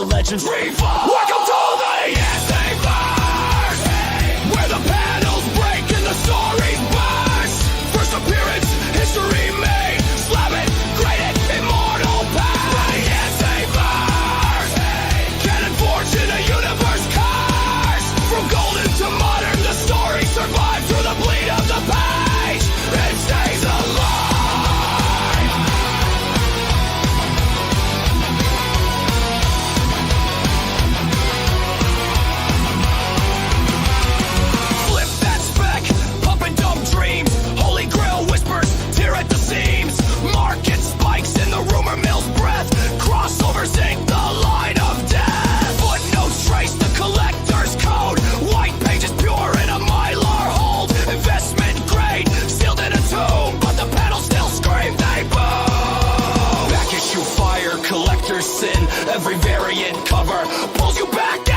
the legends revolve. Welcome to the NCBD, where the panels break and the stories burst. First appearance, history made. Slab it, grade it, immortal past. The NCBD, canon forged in a universe cursed. From golden to modern, the story survives through the bleed of the page. It stays alive. Rumor mill's breath, crossovers ink the line of death. Footnotes trace the collector's code. White pages pure in a mylar hold. Investment grade, sealed in a tomb, but the panels still scream, they boom. Back issue fire, collector's sin. Every variant cover pulls you back in.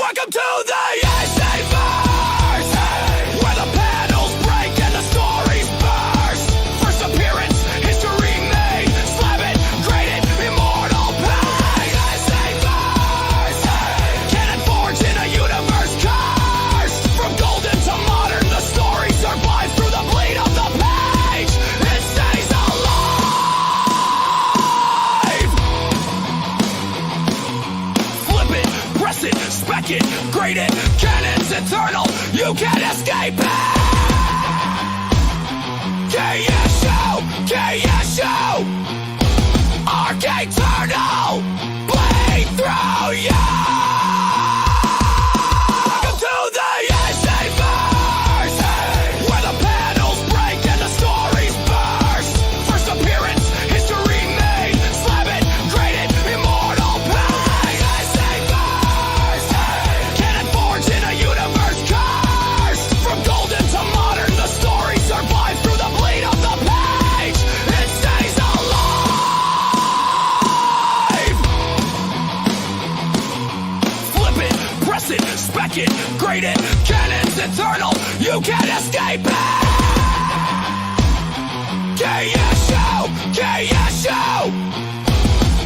Welcome to the NCBD, where the panels break and the stories burst. First appearance, spec it, grade it, canon's eternal, you can't escape it! KSU, arc eternal, bleed through you! Welcome to the NCBD, where the panels break and the stories burst. First appearance, history made, slab it, grade it, immortal past. Canon forged in a universe cursed. From golden to modern, the story survives through the bleed of the page. It stays alive. Flip it, press it, spec it, grade it, canon's eternal, you can't escape it. KSU,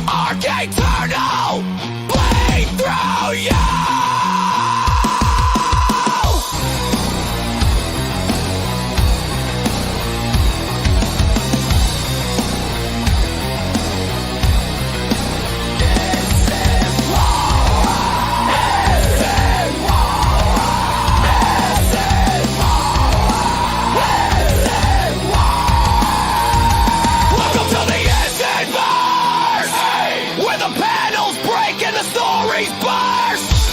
arc eternal, bleed through you.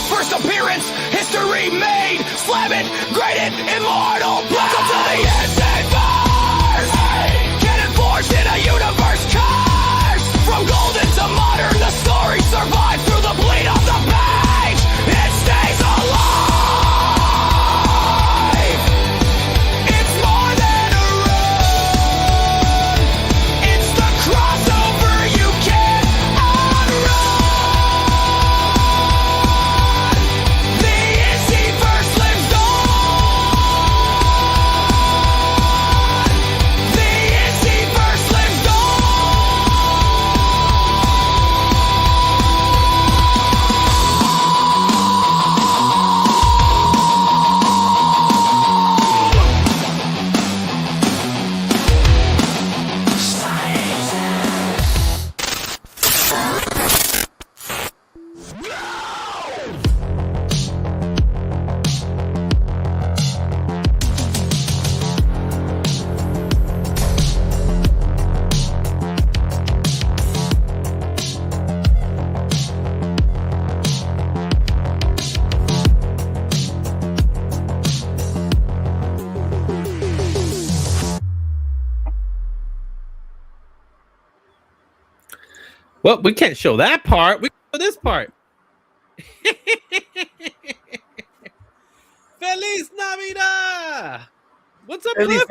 First appearance, history made. Slab it, grade it, immortal. Welcome to the NCBD, canon forged in a universe cursed. From golden to modern, the story survives through the bleed of the page. It stays alive. It's more than a run. It's the crossover you can't unrun. Well, we can't show that part. We can show this part. Feliz Navidad! What's up, Cliff?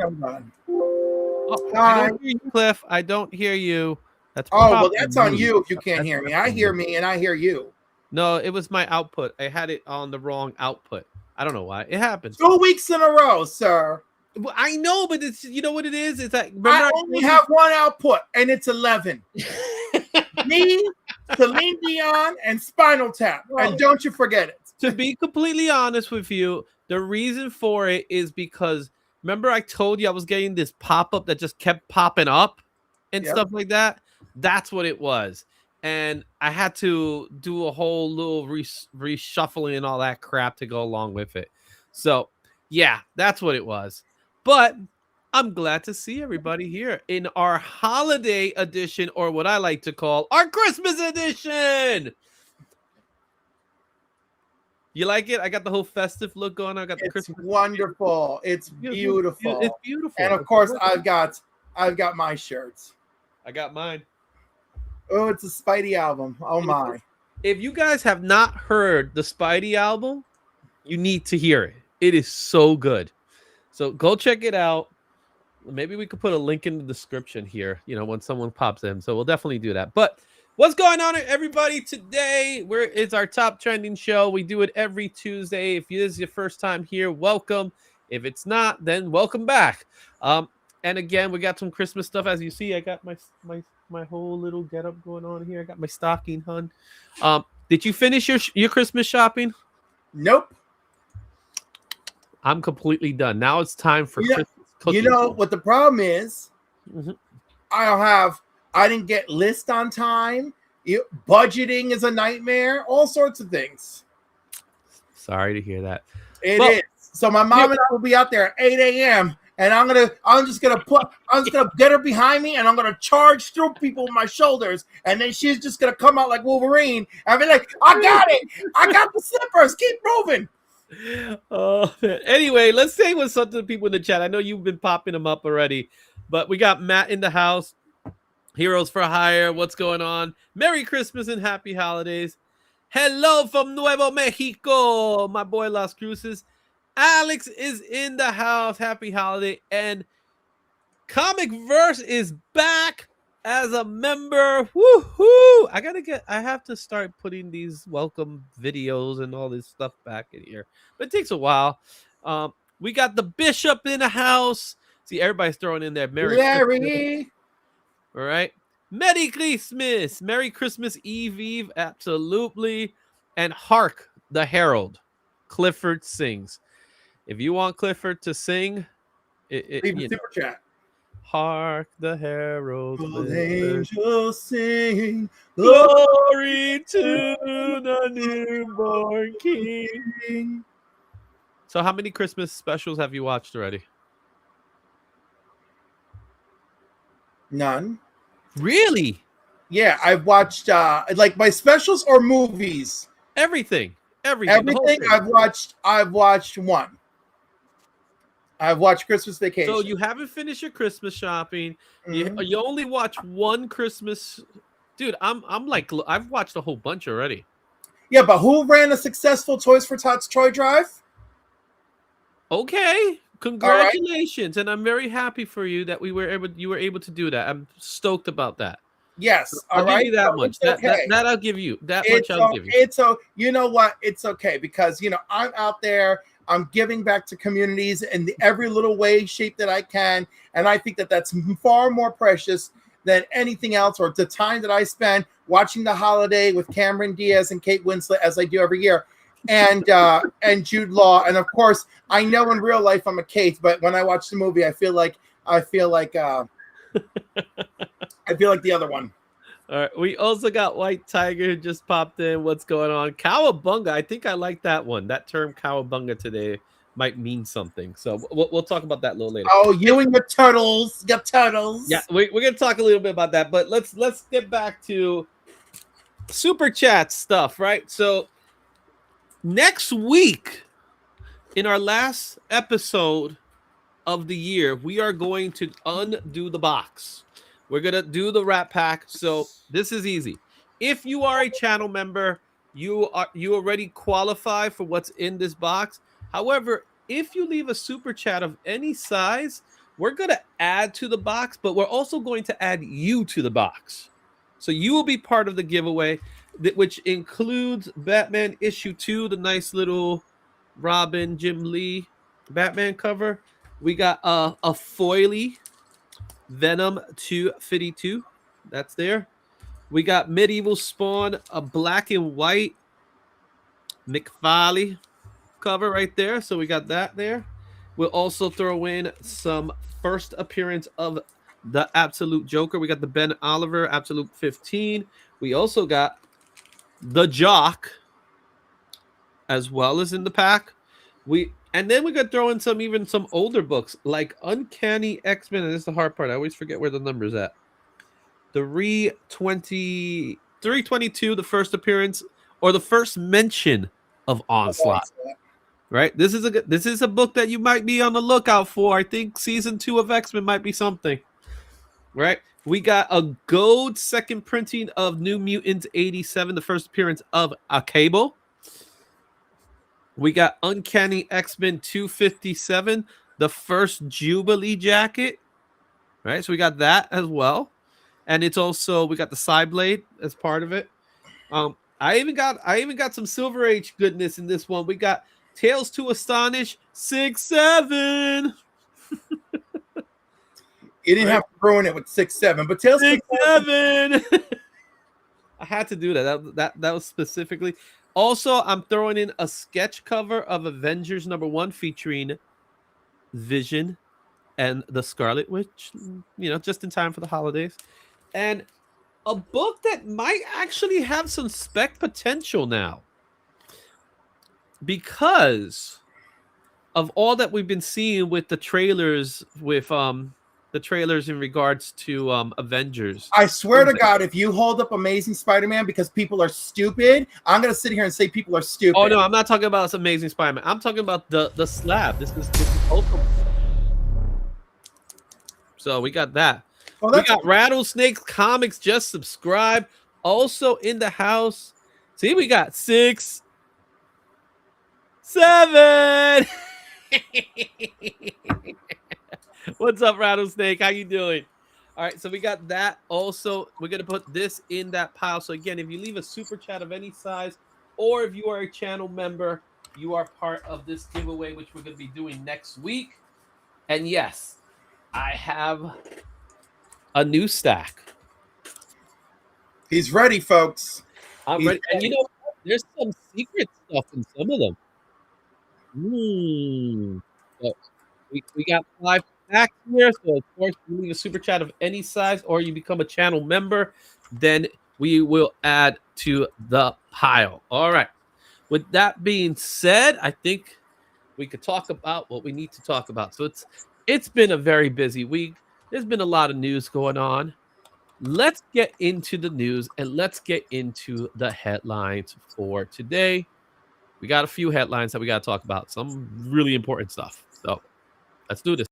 Oh, I don't hear you, Cliff. I don't hear you. That's well, that's on you if you can't hear me. I hear me and I hear you. No, it was my output. I had it on the wrong output. I don't know why. It happens. 2 weeks in a row, sir. Well, I know, but it's, you know what it is? It's like I only have one output, and it's 11. Me, Celine Dion and Spinal Tap. Well, and don't you forget it. To be completely honest with you, the reason for it is because remember I told you I was getting this pop-up that just kept popping up and Yep. stuff like that? That's what it was. And I had to do a whole little reshuffling and all that crap to go along with it. So, yeah, that's what it was. But I'm glad to see everybody here in our holiday edition, or what I like to call our Christmas edition. You like it? I got the whole festive look going on. I got the It's Christmas. wonderful. It's beautiful. It's beautiful. And of course, I've got my shirts. I got mine. Oh, it's a Spidey album. Oh my. If you guys have not heard the Spidey album, you need to hear it. It is so good. So go check it out. Maybe we could put a link in the description here, when someone pops in. So we'll definitely do that. But what's going on, everybody? Today, it's our top trending show. We do it every Tuesday. If this is your first time here, welcome. If it's not, then welcome back. And again, we got some Christmas stuff. As you see, I got my whole little getup going on here. I got my stocking, hun. Did you finish your Christmas shopping? Nope. I'm completely done. Now it's time for Christmas cooking. You know what the problem is? Mm-hmm. I didn't get list on time. Budgeting is a nightmare. All sorts of things. Sorry to hear that. It is. So my mom and I will be out there at 8 a.m. and I'm just gonna get her behind me and I'm gonna charge through people with my shoulders, and then she's just gonna come out like Wolverine and be like, I got it. I got the slippers. Keep moving. Anyway, let's say what's up to the people in the chat. I know you've been popping them up already, but we got Matt in the house. Heroes for Hire, what's going on? Merry Christmas and Happy Holidays. Hello from Nuevo Mexico, my boy Las Cruces. Alex is in the house. Happy holiday. And Comic Verse is back as a member. Woohoo! I have to start putting these welcome videos and all this stuff back in here. But it takes a while. We got the Bishop in the house. See, everybody's throwing in there. Larry. All right. Merry Christmas. Merry Christmas Eve. Absolutely. And Hark the Herald. Clifford sings. If you want Clifford to sing, Leave a super chat. Hark the herald. Angels sing. Glory to the newborn King. So how many Christmas specials have you watched already? None. Really? Yeah, I've watched like my specials or movies. Everything. Everything. I've watched one. I've watched Christmas Vacation. So you haven't finished your Christmas shopping. Mm-hmm. You only watch one Christmas. Dude, I'm like, I've watched a whole bunch already. Yeah, but who ran a successful Toys for Tots toy drive? Okay, congratulations, right. And I'm very happy for you that you were able to do that. I'm stoked about that. Yes, I'll give you that much. Okay. That I'll give you. That much I'll give you. It's you know what? It's okay because I'm out there. I'm giving back to communities in every little way, shape that I can, and I think that that's far more precious than anything else, or the time that I spend watching The Holiday with Cameron Diaz and Kate Winslet, as I do every year, and Jude Law, and of course, I know in real life I'm a Kate, but when I watch the movie, I feel like the other one. All right. We also got White Tiger who just popped in. What's going on? Cowabunga. I think I like that one. That term cowabunga today might mean something. So we'll talk about that a little later. Oh, you and your turtles. Your turtles. Yeah, we're going to talk a little bit about that. But let's get back to Super Chat stuff, right? So next week, in our last episode of the year, we are going to undo the box. We're going to do the wrap pack. So this is easy. If you are a channel member, you already qualify for what's in this box. However, if you leave a super chat of any size, we're going to add to the box, but we're also going to add you to the box. So you will be part of the giveaway, which includes Batman issue 2, the nice little Robin, Jim Lee Batman cover. We got a foily Venom 252. That's there. We got Medieval Spawn, a black and white McFarlane cover right there. So we got that there. We'll also throw in some first appearance of the Absolute Joker. We got the Ben Oliver Absolute 15. We also got the Jock as well as in the pack. And then we could throw in some older books like Uncanny X-Men, and this is the hard part. I always forget where the number's at. 322, the first appearance or the first mention of Onslaught. Right? This is a book that you might be on the lookout for. I think season 2 of X-Men might be something. Right? We got a gold second printing of New Mutants 87, the first appearance of a Cable. We got Uncanny X-Men 257, the first Jubilee jacket. Right? So we got that as well. And it's also, we got the Cyblade as part of it. I even got some Silver Age goodness in this one. We got Tales to Astonish 6-7. You didn't have to ruin it with 6-7, but Tales 6-7. I had to do that. That was specifically. Also, I'm throwing in a sketch cover of Avengers #1 featuring Vision and the Scarlet Witch, just in time for the holidays. And a book that might actually have some spec potential now because of all that we've been seeing with the trailers, in regards to Avengers. I swear to God, if you hold up Amazing Spider-Man because people are stupid, I'm gonna sit here and say people are stupid. Oh no, I'm not talking about Amazing Spider-Man. I'm talking about the slab. This is Ultimate. So we got that. Oh, we got Rattlesnake Comics. Just subscribe. Also in the house. See, we got 6, 7. What's up, Rattlesnake? How you doing? All right, so we got that. Also, we're gonna put this in that pile. So again, if you leave a super chat of any size, or if you are a channel member, you are part of this giveaway, which we're gonna be doing next week. And yes, I have a new stack. He's ready, folks. I'm ready. And you know what? There's some secret stuff in some of them. So we got 5 packs here. So of course, you leave a super chat of any size, or you become a channel member, then we will add to the pile. All right. With that being said, I think we could talk about what we need to talk about. So it's been a very busy week. There's been a lot of news going on. Let's get into the news and let's get into the headlines for today. We got a few headlines that we got to talk about. Some really important stuff. So let's do this.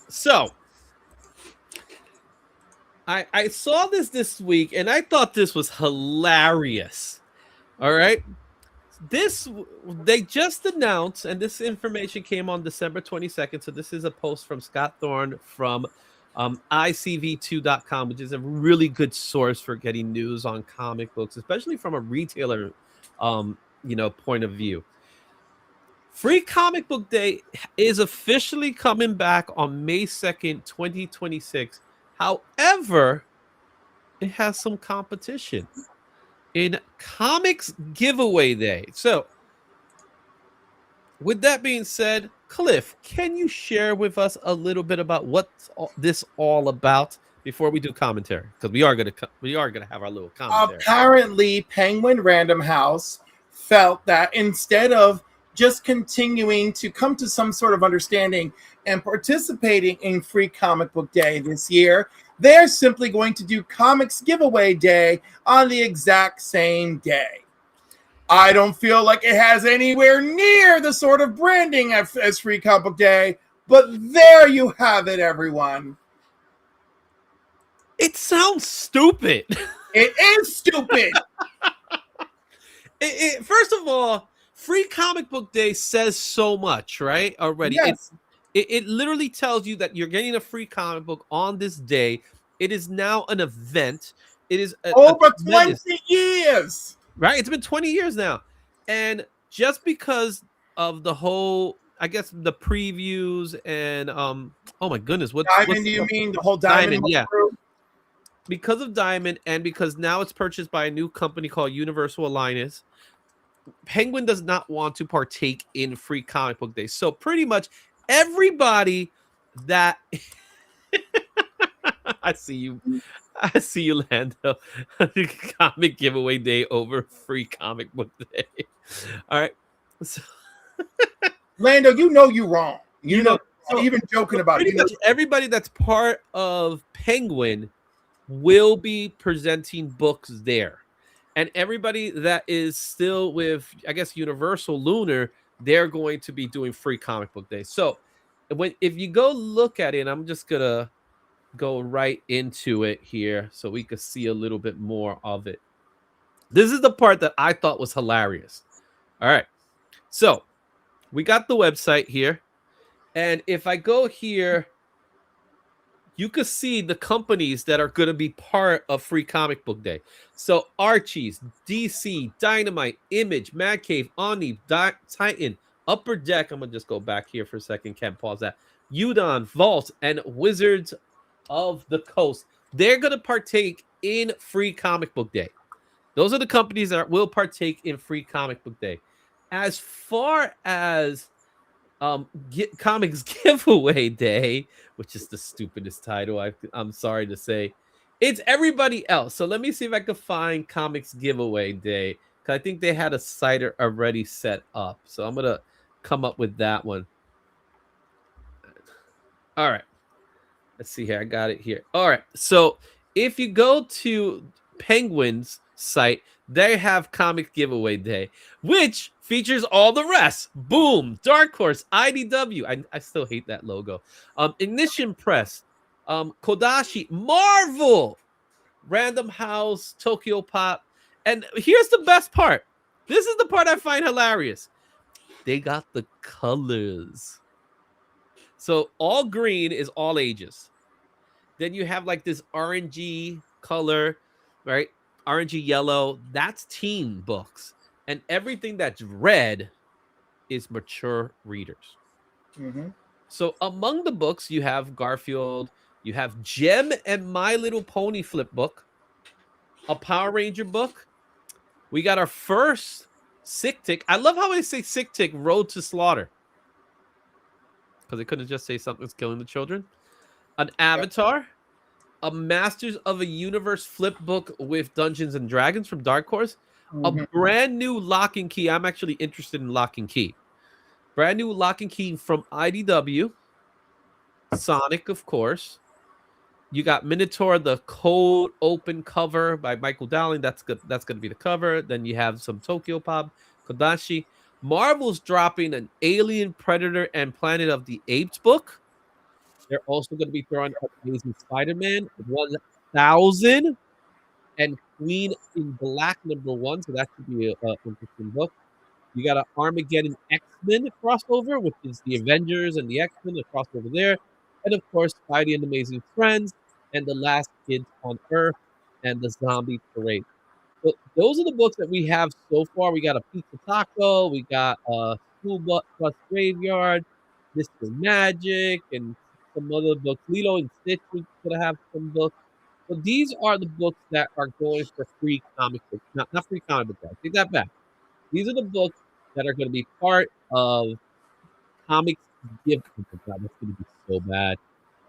So I saw this week and I thought this was hilarious. All right. They just announced, and this information came on December 22nd. So this is a post from Scott Thorne from ICV2.com, which is a really good source for getting news on comic books, especially from a retailer, point of view. Free Comic Book Day is officially coming back on May 2nd, 2026. However, it has some competition in Comics Giveaway Day. So, with that being said, Cliff, can you share with us a little bit about what's this all about before we do commentary? Because we are gonna have our little commentary. Apparently, Penguin Random House felt that instead of just continuing to come to some sort of understanding and participating in Free Comic Book Day this year, they're simply going to do Comics Giveaway Day on the exact same day. I don't feel like it has anywhere near the sort of branding as Free Comic Book Day, but there you have it, everyone. It sounds stupid. It is stupid. First of all, Free Comic Book Day says so much, right? Already. Yes. It literally tells you that you're getting a free comic book on this day. It is now an event. It is over 20 years. Right? It's been 20 years now. And just because of the whole, I guess the previews and oh my goodness, what's Diamond? Do you mean the whole Diamond? Yeah. Crew? Because of Diamond and because now it's purchased by a new company called Universal Alliance, Penguin does not want to partake in Free Comic Book Day. So pretty much everybody that I see you, Lando. Comic giveaway day over Free Comic Book Day. All right. So, Lando, you know you wrong. You know, so even joking about it. pretty much everybody that's part of Penguin will be presenting books there. And everybody that is still with, I guess, Universal Lunar, they're going to be doing Free Comic Book Day. So if you go look at it, I'm just gonna go right into it here so we could see a little bit more of it. This is the part that I thought was hilarious. All right. So we got the website here. And if I go here, you can see the companies that are going to be part of Free Comic Book Day. So Archie's, DC, Dynamite, Image, Mad Cave, Omni, Titan, Upper Deck. I'm going to just go back here for a second. Can't pause that. Udon, Vault, and Wizards of the Coast. They're going to partake in Free Comic Book Day. Those are the companies that will partake in Free Comic Book Day. As far as Comics Giveaway Day, which is the stupidest title, I'm sorry to say, it's everybody else. So let me see if I can find Comics Giveaway Day, because I think they had a site already set up. So I'm going to come up with that one. All right. Let's see here. I got it here. All right. So if you go to Penguin's site, they have Comic Giveaway Day, which features all the rest. Boom, Dark Horse, IDW. I still hate that logo. Ignition Press, Kodashi, Marvel, Random House, Tokyo Pop. And here's the best part. This is the part I find hilarious. They got the colors. So all green is all ages. Then you have like this orangey color, right? Orangey yellow. That's teen books. And everything that's red is mature readers. Mm-hmm. So among the books, you have Garfield, you have Gem and My Little Pony flip book, a Power Ranger book. We got our first Sick Tick. I love how they say Sick Tick Road to Slaughter, because they couldn't just say something's killing the children. An Avatar, a Masters of a Universe flip book with Dungeons and Dragons from Dark Horse, a brand new Lock and Key. I'm actually interested in Lock and Key. Brand new Lock and Key from IDW. Sonic, of course. You got Minotaur, the cold open cover by Michael Dowling. That's good. That's going to be the cover. Then you have some Tokyo Pop, Kodashi. Marvel's dropping an Alien, Predator, and Planet of the Apes book. They're also going to be throwing up Amazing Spider-Man 1000 and Queen in Black #1. So that should be an interesting book. You got an Armageddon X-Men crossover, which is the Avengers and the X-Men, the crossover there. And of course, Spidey and Amazing Friends and The Last Kids on Earth and the Zombie Parade. So those are the books that we have so far. We got a Pizza Taco, we got a School Bus Graveyard, Mr. Magic, and some other books. Lilo and Stitch, we're going to have some books. So these are the books that are going for Free Comic Book. Not Free Comic Book, guys. Take that back. These are the books that are going to be part of Comics Giveaway. Oh God, that's going to be so bad.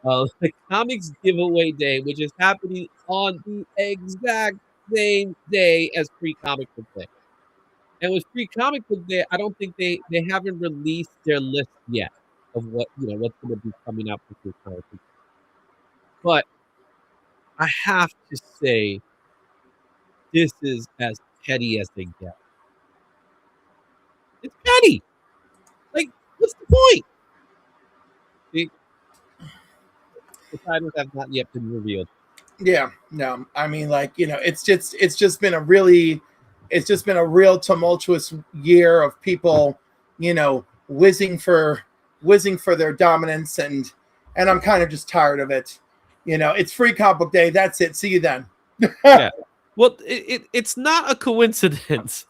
The Comics Giveaway Day, which is happening on the exact same day as Free Comic Book Day. And with Free Comic Book Day, I don't think they haven't released their list yet of what's going to be coming out for Free Comic Book Day. But I have to say, this is as petty as they get. It's petty. Like, what's the point? The titles have not yet been revealed. Yeah, no, I mean, like, it's just been a real tumultuous year of people, whizzing for their dominance, and I'm kind of just tired of it. It's Free Comic Book Day. That's it. See you then. Yeah. Well, it's not a coincidence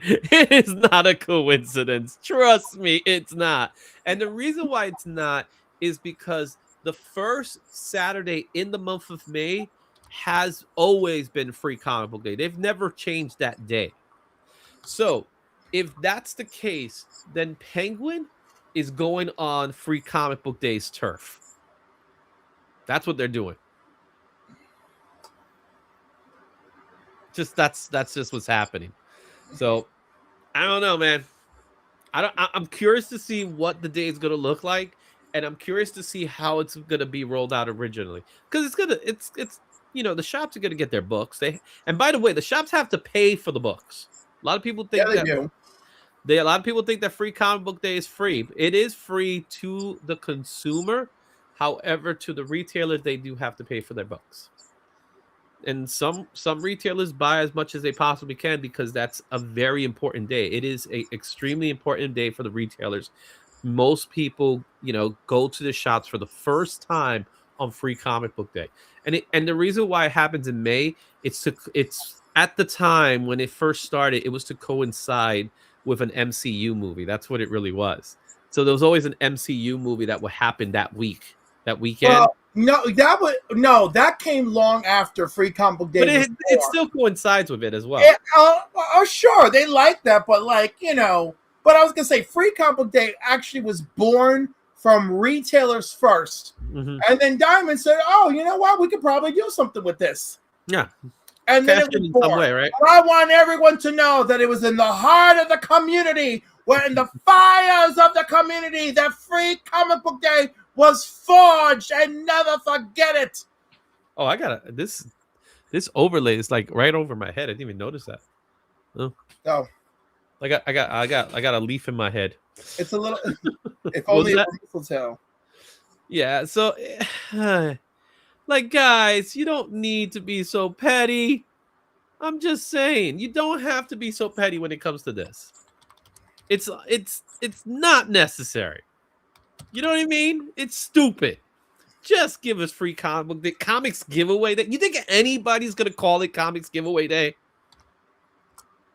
It is not a coincidence. Trust me, it's not. And the reason why it's not is because the first Saturday in the month of May has always been Free Comic Book Day. They've never changed that day. So, if that's the case, then Penguin is going on Free Comic Book Day's turf. That's what they're doing. That's just what's happening. So, I don't know, man. I'm curious to see what the day is going to look like, and I'm curious to see how it's going to be rolled out originally, because it's the shops are going to get their books. And by the way, the shops have to pay for the books. A lot of people think Yeah, they do. a lot of people think that Free Comic Book Day is free. It is free to the consumer. However, to the retailer, they do have to pay for their books. And some retailers buy as much as they possibly can because that's a very important day. It is a extremely important day for the retailers. Most people, go to the shops for the first time on Free Comic Book Day. And the reason why it happens in May, it's at the time when it first started, it was to coincide with an MCU movie. That's what it really was. So there was always an MCU movie that would happen that weekend. Well, that came long after Free Comic Book Day. But it still coincides with it as well. Sure, they like that, but but I was gonna say Free Comic Book Day actually was born from retailers first, and then Diamond said, "Oh, you know what? We could probably do something with this." Yeah, and then it was born. Some way, right? But I want everyone to know that it was in the heart of the community, where in the fires of the community, that Free Comic Book Day was forged, and never forget it. Oh, I got this overlay is like right over my head. I didn't even notice that. Oh. I got a leaf in my head. It's a little if only it was mistletoe. Yeah, so guys, you don't need to be so petty. I'm just saying, you don't have to be so petty when it comes to this. It's not necessary. You know what I mean? It's stupid. Just give us Free Comic Book Day. Comics Giveaway Day. You think anybody's going to call it Comics Giveaway Day?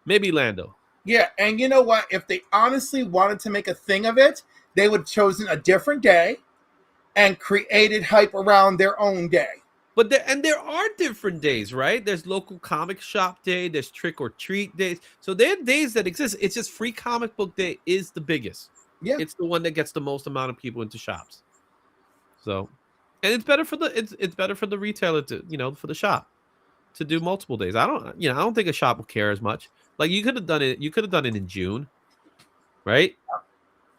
Maybe Lando. Yeah, and you know what? If they honestly wanted to make a thing of it, they would have chosen a different day and created hype around their own day. But there are different days, right? There's local comic shop day. There's trick or treat days. So there are days that exist. It's just Free Comic Book Day is the biggest. Yeah, it's the one that gets the most amount of people into shops. So, and it's better for the retailer to for the shop to do multiple days. I don't think a shop will care as much. Like you could have done it. You could have done it in June, right?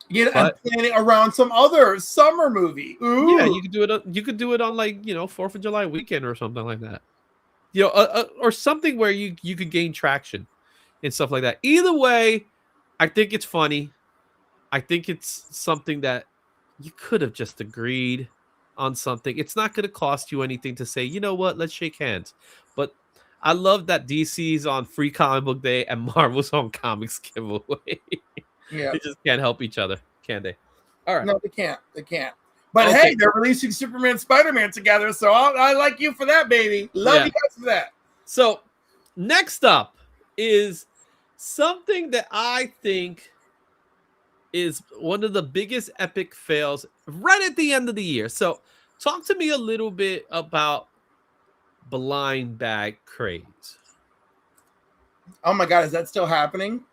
Yeah, and planning around some other summer movie. Ooh. Yeah, you could do it. You could do it on 4th of July weekend or something like that. Or something where you could gain traction and stuff like that. Either way, I think it's funny. I think it's something that you could have just agreed on something. It's not going to cost you anything to say, you know what, let's shake hands. But I love that DC's on Free Comic Book Day and Marvel's on Comics Giveaway. Yeah. They just can't help each other, can they? All right. No, they can't. But okay. Hey, they're releasing Superman and Spider-Man together, so I like you for that, baby. Love you guys for that. So next up is something that I think is one of the biggest epic fails right at the end of the year. So talk to me a little bit about blind bag craze. Oh my God, is that still happening?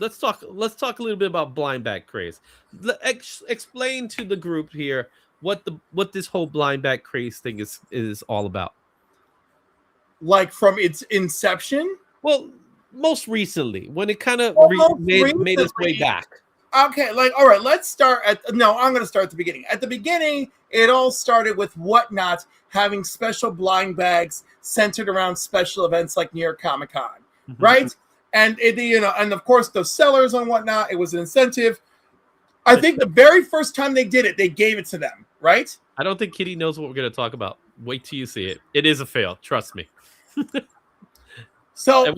Let's talk a little bit about blind bag craze. Explain to the group here what this whole blind bag craze thing is all about. Like from its inception? Well, most recently, when it kind of made its way back. Okay, all right, let's start I'm going to start at the beginning. At the beginning, it all started with Whatnot having special blind bags centered around special events like New York Comic Con, right? And and of course the sellers on Whatnot, it was an incentive. I think the very first time they did it, they gave it to them, right? I don't think Kitty knows what we're going to talk about. Wait till you see it. It is a fail, trust me. So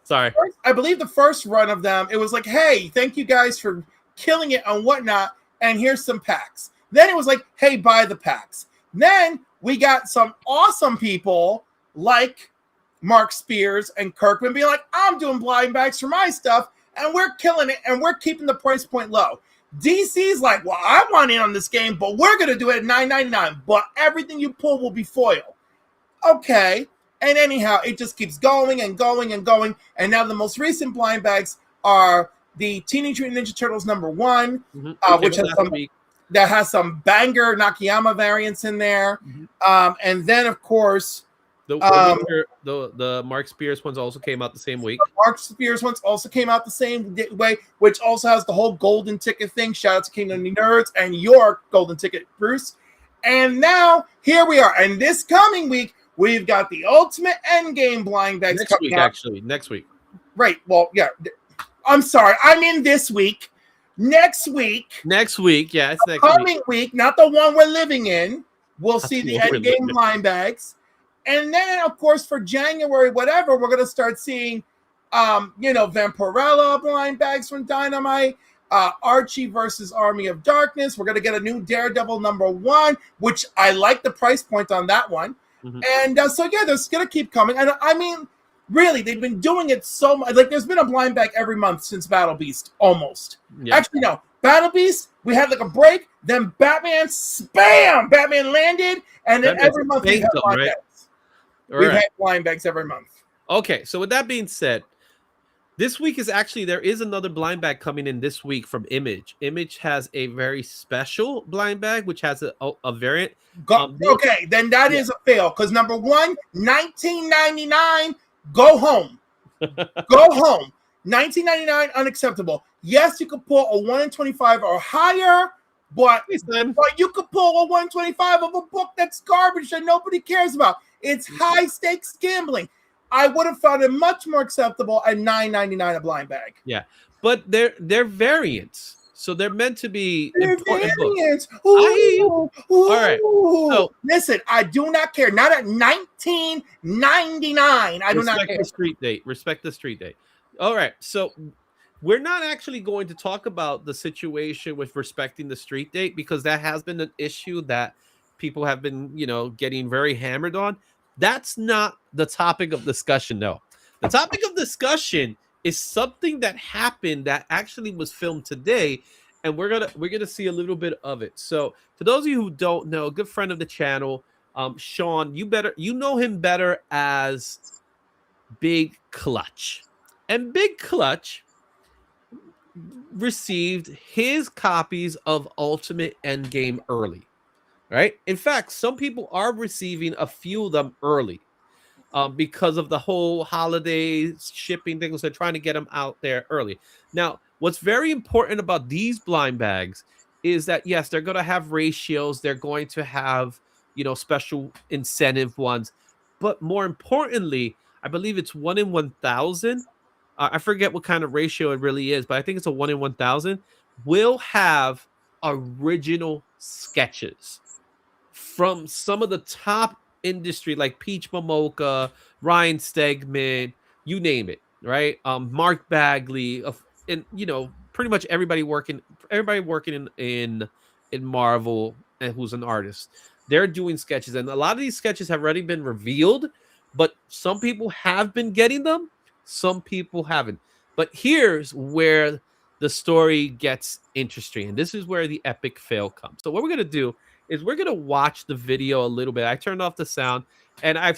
sorry. I believe the first run of them, it was like, hey, thank you guys for killing it on Whatnot, and here's some packs. Then it was like, hey, buy the packs. Then we got some awesome people like Mark Spears and Kirkman being like, I'm doing blind bags for my stuff, and we're killing it, and we're keeping the price point low. DC's like, well, I want in on this game, but we're going to do it at $9.99, but everything you pull will be foil. Okay. And anyhow, it just keeps going and going and going. And now the most recent blind bags are the Teenage Mutant Ninja Turtles #1, which has some banger Nakayama variants in there. And then, of course, the Mark Spears ones also came out the same week. Mark Spears ones also came out the same way, which also has the whole golden ticket thing. Shout out to Kingdom of the Nerds and your golden ticket, Bruce. And now here we are. And this coming week, we've got the Ultimate Endgame blind bags coming out. Next week. Right. Well, yeah. I'm sorry. I mean this week. Next week. Next week. Yeah, it's next coming week, not the one we're living in. We'll see the Endgame blind bags. And then, of course, for January, whatever, we're going to start seeing, Vampirella blind bags from Dynamite, Archie versus Army of Darkness. We're going to get a new Daredevil #1, which I like the price point on that one. And there's going to keep coming. And I mean, really, they've been doing it so much. Like, there's been a blind bag every month since Battle Beast, almost. Yeah. Actually, no. Battle Beast, we had like a break. Then Batman, spam! Batman landed. And then every month we have blind bags. We've had blind bags every month. Okay, so with that being said, this week there is another blind bag coming in this week from Image. Image has a very special blind bag, which has a variant. Okay, then that is a fail. Because #1, $19.99, go home. Go home. $19.99, unacceptable. Yes, you could pull a 1 in 25 or higher, but you could pull a 1 in 25 of a book that's garbage that nobody cares about. It's high stakes gambling. I would have found it much more acceptable at $9.99 a blind bag. Yeah, but they're variants, so they're meant to be important variants. All right. So listen, I do not care. Not at $19.99. I do not care. Respect the street date. All right. So we're not actually going to talk about the situation with respecting the street date because that has been an issue that people have been, getting very hammered on. That's not the topic of discussion, no. The topic of discussion is something that happened that actually was filmed today, and we're gonna see a little bit of it. So, for those of you who don't know, a good friend of the channel, Sean, you know him better as Big Clutch, and Big Clutch received his copies of Ultimate Endgame early. Right. In fact, some people are receiving a few of them early because of the whole holiday shipping things. They're trying to get them out there early. Now, what's very important about these blind bags is that, yes, they're going to have ratios. They're going to have, special incentive ones. But more importantly, I believe it's 1 in 1,000. I forget what kind of ratio it really is, but I think it's a 1 in 1,000. Will have original sketches from some of the top industry like Peach Momoko, Ryan Stegman, you name it, right? Mark Bagley, and pretty much everybody working in Marvel and who's an artist. They're doing sketches, and a lot of these sketches have already been revealed, but some people have been getting them, some people haven't. But here's where the story gets interesting, and this is where the epic fail comes. So what we're gonna do is we're gonna watch the video a little bit. I turned off the sound, and I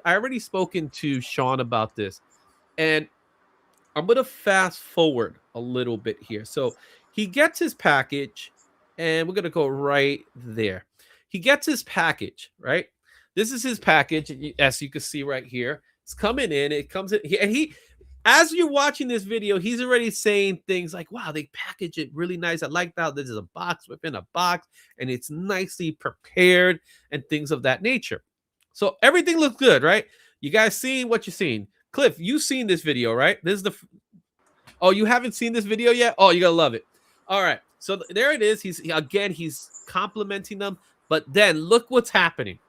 already spoken to Sean about this, and I'm gonna fast forward a little bit here. So he gets his package, and we're gonna go right there. He gets his package, right? This is his package, as you can see right here. It's coming in. It comes in, and he, as you're watching this video, he's already saying things like, wow, they package it really nice. I like that. This is a box within a box, and it's nicely prepared and things of that nature. So everything looks good, right? You guys seeing what you're seeing. Cliff, you've seen this video, right? This is oh, you haven't seen this video yet? Oh, you're going to love it. All right. So there it is. He's complimenting them, but then look what's happening.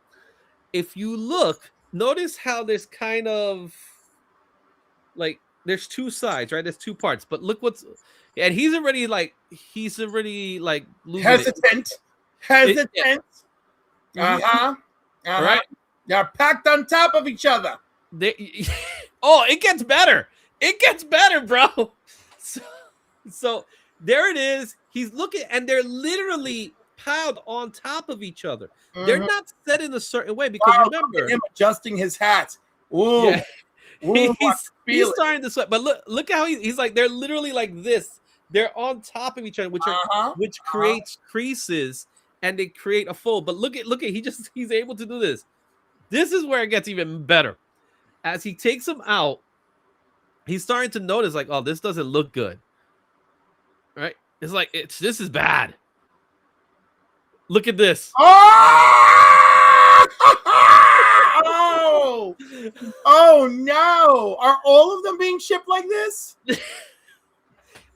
If you look, notice how there's kind of like, there's two sides, right? There's two parts, but look and he's already losing hesitant. All right. They're packed on top of each other. they, oh, it gets better. It gets better, bro. So there it is. He's looking, and they're literally piled on top of each other. They're not set in a certain way because remember look at him adjusting his hat. Ooh, yeah, ooh, he's starting to sweat. But look how he's like they're literally like this. They're on top of each other, which creates creases and they create a fold. But look at he's able to do this. This is where it gets even better. As he takes them out, he's starting to notice like, oh, this doesn't look good. Right? It's like this is bad. Look at this. Oh! Oh no! Are all of them being shipped like this?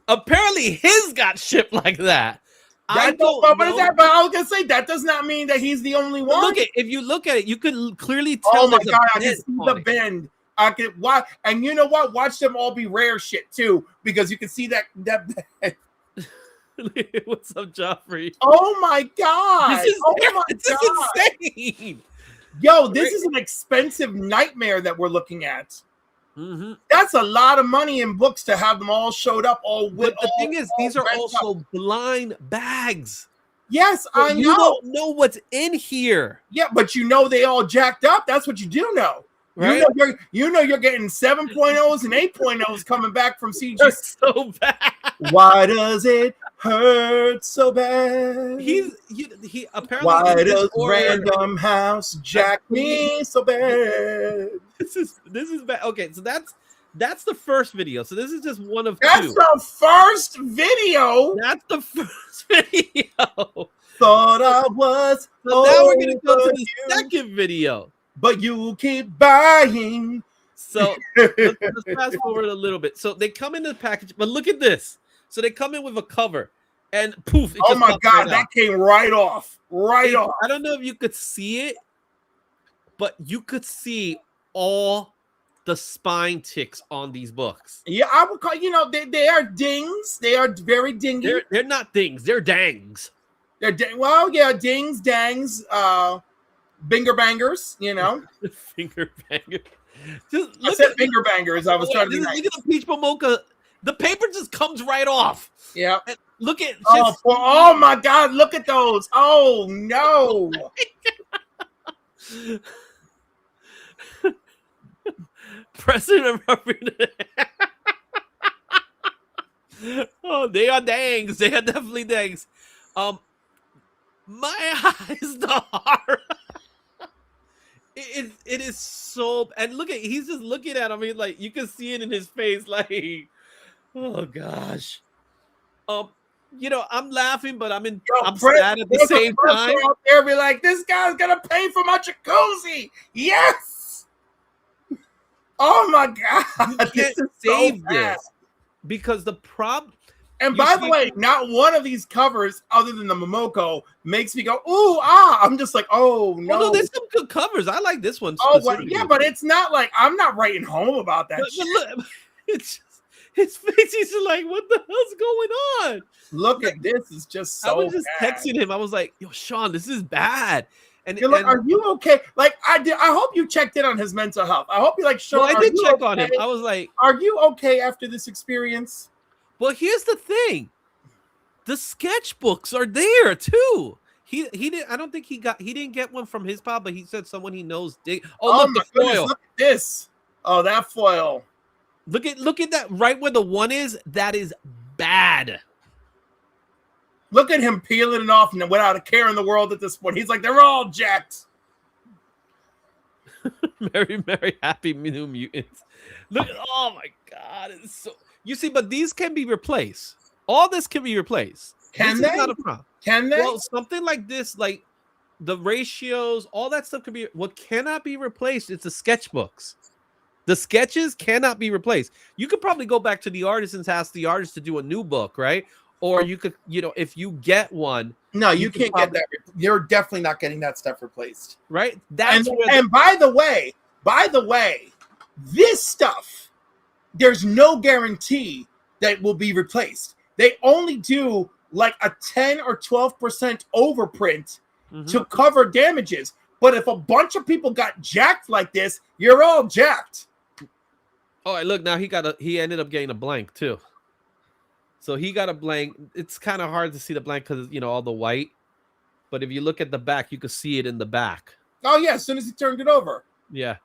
Apparently, his got shipped like that. I don't know. But I was gonna say that does not mean that he's the only one. If you look at it, you could clearly tell. Oh my god! I can see the bend. I can watch, and you know what? Watch them all be rare shit too, because you can see that. What's up, Joffrey? Oh my god! This is insane. Yo, this is an expensive nightmare that we're looking at. Mm-hmm. That's a lot of money in books to have them all showed up. But the thing is, these are also blind bags. Yes, so I know. You don't know what's in here. Yeah, but you know they all jacked up. That's what you do know. Right? You know you're getting 7.0s and 8.0s coming back from CG. So bad. Why does it hurt so bad? He apparently. Why does Random House jack me so bad? This is bad. Okay, so that's the first video. So this is just one of that's two. That's the first video. That's the first video. Thought I was. So now we're gonna go to the second video. But you keep buying. So let's fast forward a little bit. So they come in the package, but look at this. So they come in with a cover, and poof! Oh my god, that came right off, off. I don't know if you could see it, but you could see all the spine ticks on these books. Yeah, I would call. You know, they are dings. They are very dingy. They're not dings. They're dangs. They're well, yeah, dings, dangs. Binger bangers, you know. Finger bangers. I said finger bangers. I was trying to be nice. Look at the peach mocha. The paper just comes right off. Yeah. And look at. Oh my god! Look at those. Oh no. President Oh, they are dangs. They are definitely dangs. My eyes, the horror. It is so, and look at, he's just looking at him. He's like, you can see it in his face, like, oh gosh. You know, I'm laughing, but I'm sad at the same time. Out there be like, this guy's gonna pay for my jacuzzi. Yes. Oh my god, you can't save this because the problem. And by the way, not one of these covers, other than the Momoko, makes me go, ooh, ah. I'm just like, oh, no. Well, no, there's some good covers. I like this one. Oh, well, yeah, but it's not like, I'm not writing home about that shit. Look, it's just, his face, he's just like, what the hell's going on? Look at this. It's just so I was just texting him. I was like, yo, Sean, this is bad. And you're like, are you okay? Like, I hope you checked in on his mental health. I hope you like, Sean, well, I did check on him. I was like, are you okay after this experience? Well, here's the thing. The sketchbooks are there too. He didn't. I don't think he didn't get one from his pal, but he said someone he knows did. Oh, look, the foil. Look at this. Oh, that foil. Look at that right where the one is. That is bad. Look at him peeling it off and without a care in the world at this point. He's like, they're all jacked. Merry happy new mutants. Look at, oh my god, it's so. You see, but these can be replaced. All this can be replaced. Can they? Not a problem. Can they? Well, something like this, like the ratios, all that stuff can be. What cannot be replaced? It's the sketchbooks. The sketches cannot be replaced. You could probably go back to the artist and ask the artist to do a new book, right? Or you could, you know, if you get one. No, you can't get that. You're definitely not getting that stuff replaced, right? That's and by the way, this stuff, there's no guarantee that will be replaced. They only do like a 10 or 12% overprint to cover damages. But if a bunch of people got jacked like this, you're all jacked. Oh, look, now he ended up getting a blank too. So he got a blank. It's kind of hard to see the blank because all the white. But if you look at the back, you can see it in the back. Oh yeah, as soon as he turned it over. Yeah.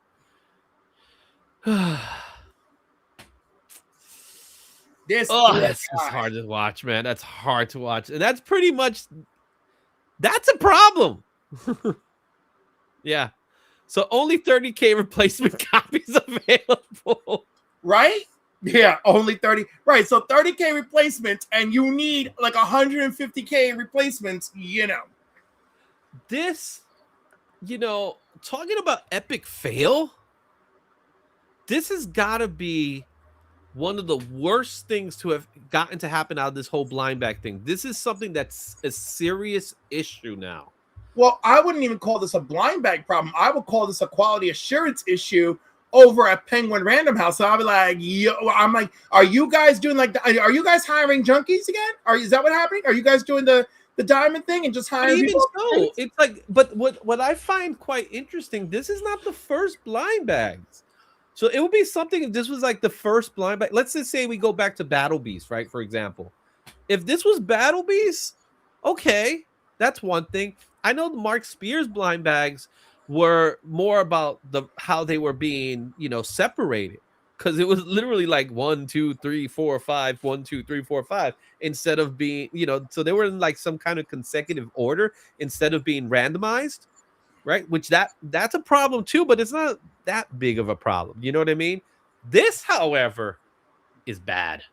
That's hard to watch, man. That's hard to watch. And that's pretty much that's a problem. Yeah. So only 30K replacement copies available. Right? Yeah, only 30. Right. So 30K replacements, and you need like 150K replacements, This, talking about epic fail, this has got to be one of the worst things to have gotten to happen out of this whole blind bag thing. This is something that's a serious issue now. Well, I wouldn't even call this a blind bag problem. I would call this a quality assurance issue over at Penguin Random House. So I'll be like, I'm like, are you guys doing are you guys hiring junkies again? Is that what happening? Are you guys doing the diamond thing and just hiring people? So, it's like, but what I find quite interesting, this is not the first blind bags. So it would be something if this was like the first blind bag. Let's just say we go back to Battle Beast, right? For example, if this was Battle Beast, okay, that's one thing. I know the Mark Spears blind bags were more about how they were being, separated, because it was literally like 1, 2, 3, 4, 5, 1, 2, 3, 4, 5, instead of being, so they were in like some kind of consecutive order instead of being randomized, right? Which that's a problem too, but it's not that big of a problem. You know what I mean? This, however, is bad.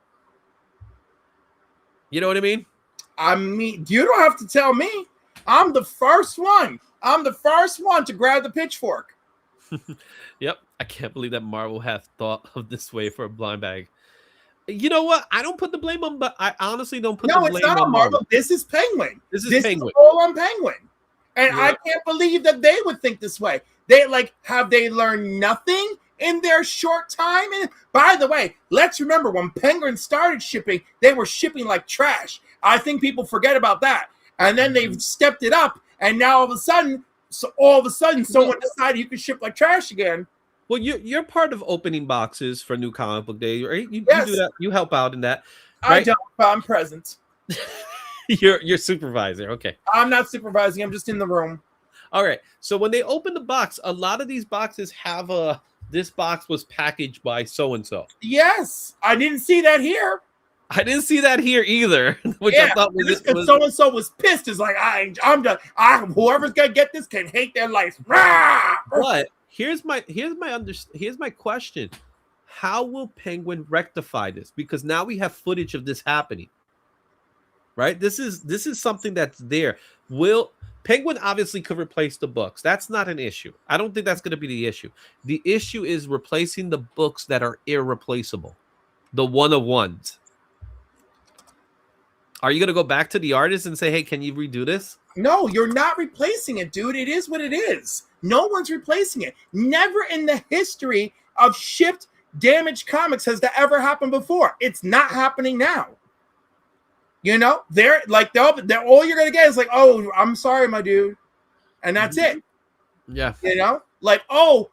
You know what I mean? I mean, you don't have to tell me. I'm the first one. I'm the first one to grab the pitchfork. Yep. I can't believe that Marvel has thought of this way for a blind bag. You know what? I don't put the blame on, but I honestly don't put the blame on it's not on Marvel. This is Penguin. This is Penguin. All on Penguin. And I can't believe that they would think this way. Have they learned nothing in their short time? And by the way, let's remember when Penguin started shipping, they were shipping like trash. I think people forget about that. And then they've stepped it up, and now all of a sudden, someone decided you could ship like trash again. Well, you're part of opening boxes for New Comic Book Day, right? You do that. You help out in that. Right? I don't, but I'm present. You're supervisor. Okay. I'm not supervising. I'm just in the room. All right. So when they open the box, a lot of these boxes have this box was packaged by so and so. Yes, I didn't see that here. I didn't see that here either, which I thought was so and so was pissed. It's like I'm done. Whoever's gonna get this can hate their life. But here's my question: how will Penguin rectify this? Because now we have footage of this happening. Right? This is something that's there. Will Penguin obviously could replace the books? That's not an issue. I don't think that's going to be the issue. The issue is replacing the books that are irreplaceable, the one-of-ones. Are you going to go back to the artist and say, hey, can you redo this? No, you're not replacing it, dude. It is what it is. No one's replacing it. Never in the history of shipped damaged comics has that ever happened before. It's not happening now. They're all you're going to get is like, oh, I'm sorry, my dude. And that's it. Yeah. Or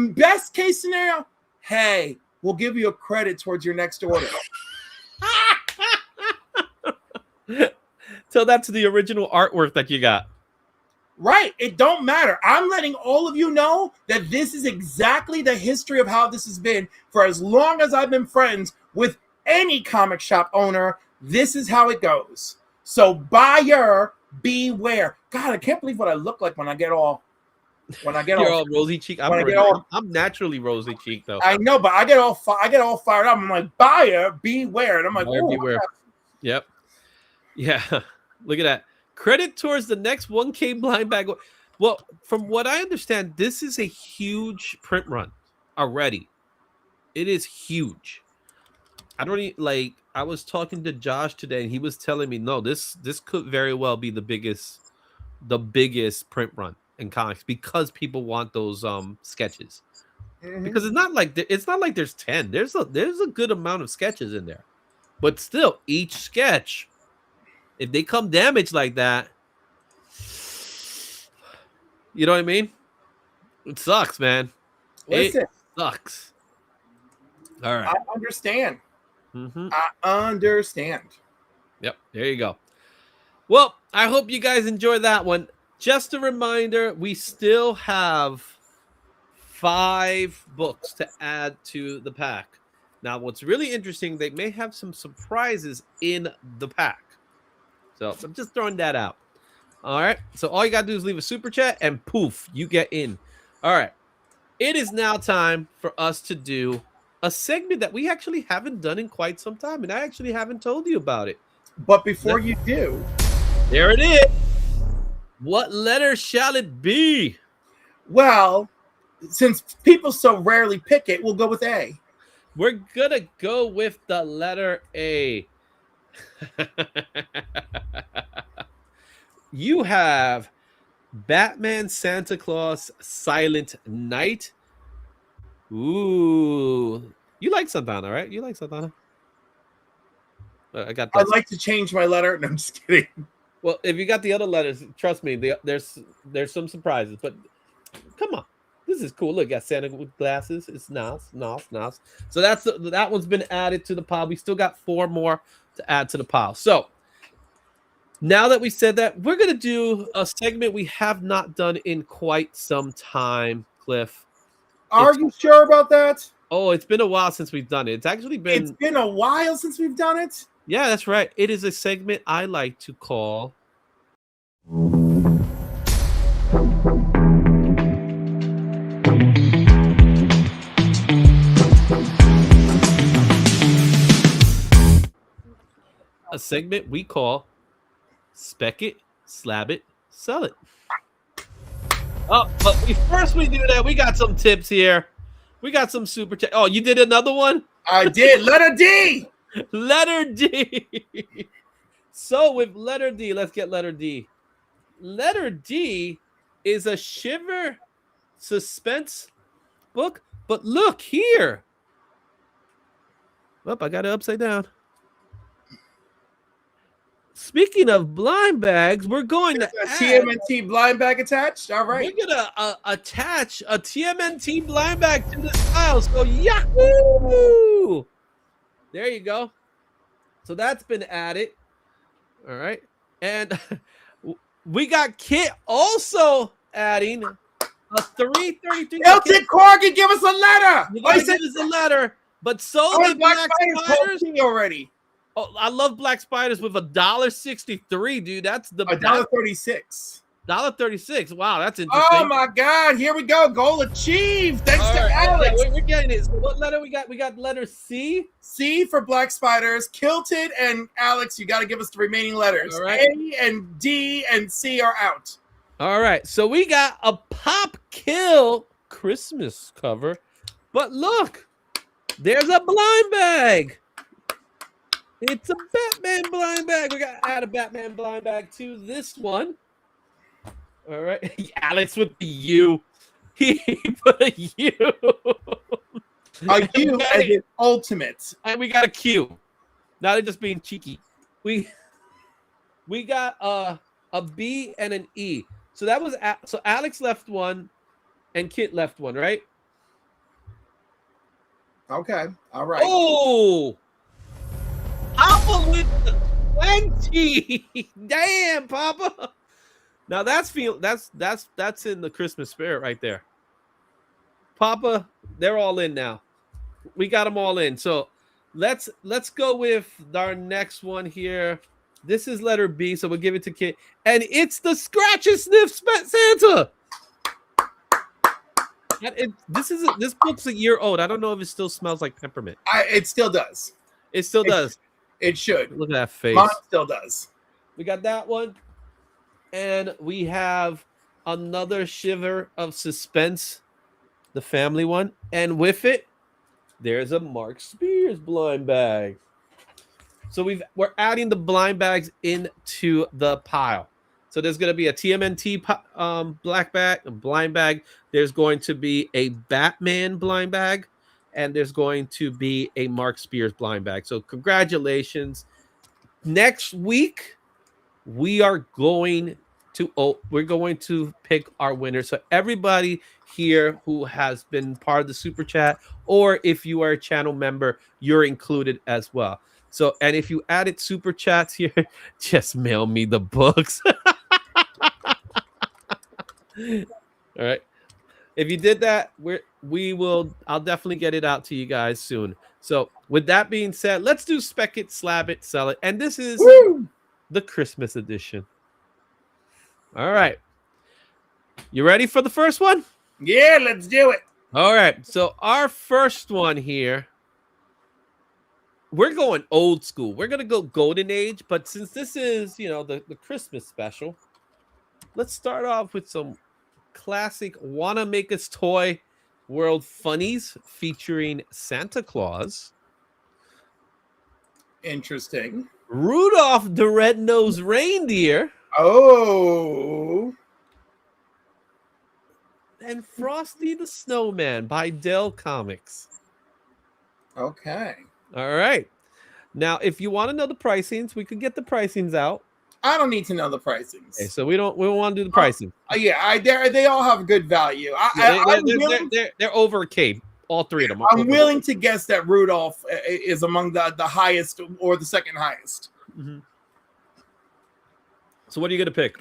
best case scenario, hey, we'll give you a credit towards your next order. So that's the original artwork that you got. Right. It don't matter. I'm letting all of you know that this is exactly the history of how this has been for as long as I've been friends with any comic shop owner. This is how it goes. So buyer beware. God, I can't believe what I look like when I get all You're all rosy cheek. I'm naturally rosy cheek though. I know, but I get all fired up. I'm like, buyer beware. And I'm like, buyer beware. Yep. Yeah. Look at that. Credit towards the next 1K blind bag. Well, from what I understand, this is a huge print run already. It is huge. I was talking to Josh today, and he was telling me, no, this could very well be the biggest print run in comics because people want those sketches. Mm-hmm. Because it's not like there's 10. There's a good amount of sketches in there, but still, each sketch, if they come damaged like that, You know what I mean? It sucks, man. Listen, It sucks. All right. I understand. Mm-hmm. I understand. Yep. There you go. Well, I hope you guys enjoy that one. Just a reminder, we still have 5 books to add to the pack. Now, what's really interesting, they may have some surprises in the pack. So I'm just throwing that out. All right. So all you got to do is leave a super chat and poof, you get in. All right. It is now time for us to do a segment that we actually haven't done in quite some time. And I actually haven't told you about it. But before you do, there it is. What letter shall it be? Well, since people so rarely pick it, we'll go with A. We're going to go with the letter A. You have Batman, Santa Claus, Silent Night. Ooh. You like Santana, right? You like Santana? I got that. I'd like to change my letter. No, I'm just kidding. Well, if you got the other letters, trust me, there's some surprises. But come on. This is cool. Look, got Santa with glasses. It's nice. So that one's been added to the pile. We still got 4 more to add to the pile. So now that we said that, we're going to do a segment we have not done in quite some time, Cliff. Are you sure about that? Oh, it's been a while since we've done it. It's actually been... It's been a while since we've done it? Yeah, that's right. It is a segment I like to call... a segment we call Spec It, Slab It, Sell It. Oh, but first we do that, we got some tips here. We got some super chat. Oh, you did another one? I did. Letter D. Letter D. So with letter D, let's get letter D. Letter D is a shiver suspense book, but look here. Oh, I got it upside down. Speaking of blind bags, we're going to add TMNT blind bag attached. All right. We're going to attach a TMNT blind bag to this file. So, yahoo! There you go. So that's been added. All right. And we got Kit also adding a 333. Elton Corgan, give us a letter. You gotta give us a letter. But so did Black Spiders already. Oh, I love Black Spiders with $1.63, dude. That's the $1.36. $1.36. Wow, that's interesting. Oh my God! Here we go. Goal achieved. Thanks to Alex. We're getting it. So what letter we got? We got letter C. C for Black Spiders. Kilted and Alex, you got to give us the remaining letters. All right. A and D and C are out. All right. So we got a Pop Kill Christmas cover, but look, there's a blind bag. It's a Batman blind bag. We got to add a Batman blind bag to this one. All right. Alex with the U. He put a U. A U as an ultimate. And we got a Q. Now they're just being cheeky. We got a B and an E. So that was so Alex left one and Kit left one, right? Okay. All right. Oh! Papa with the 20. Damn, Papa. Now that's in the Christmas spirit right there. Papa, they're all in now. We got them all in. So let's go with our next one here. This is letter B, so we'll give it to Kit. And it's the Scratch and Sniff Santa. This book's a year old. I don't know if it still smells like peppermint. It still does. It still does. It should. Look at that face. Mine still does. We got that one. And we have another shiver of suspense, the family one. And with it, there's a Mark Spears blind bag. So we're adding the blind bags into the pile. So there's going to be a TMNT blind bag. There's going to be a Batman blind bag. And there's going to be a Mark Spears blind bag. So congratulations. Next week, we are going we're going to pick our winner. So everybody here who has been part of the super chat, or if you are a channel member, you're included as well. So, and if you added super chats here, just mail me the books. All right. If you did that, I'll definitely get it out to you guys soon. So with that being said, let's do Spec It, Slab It, Sell It. And this is the Christmas edition. All right. You ready for the first one? Yeah, let's do it. All right. So our first one here, we're going old school. We're going to go golden age, but since this is, the Christmas special, let's start off with some classic Wanna Make Us Toy World funnies featuring Santa Claus, Interesting. Rudolph the Red-Nosed Reindeer, Oh. and Frosty the Snowman by Dell Comics. Okay. All right. Now, if you want to know the pricings, we could get the pricings out. I don't need to know the pricings. Okay, so we don't want to do the pricing. Yeah, they all have good value. They're over a K. All three of them. I'm willing to guess that Rudolph is among the highest or the second highest. Mm-hmm. So what are you gonna pick?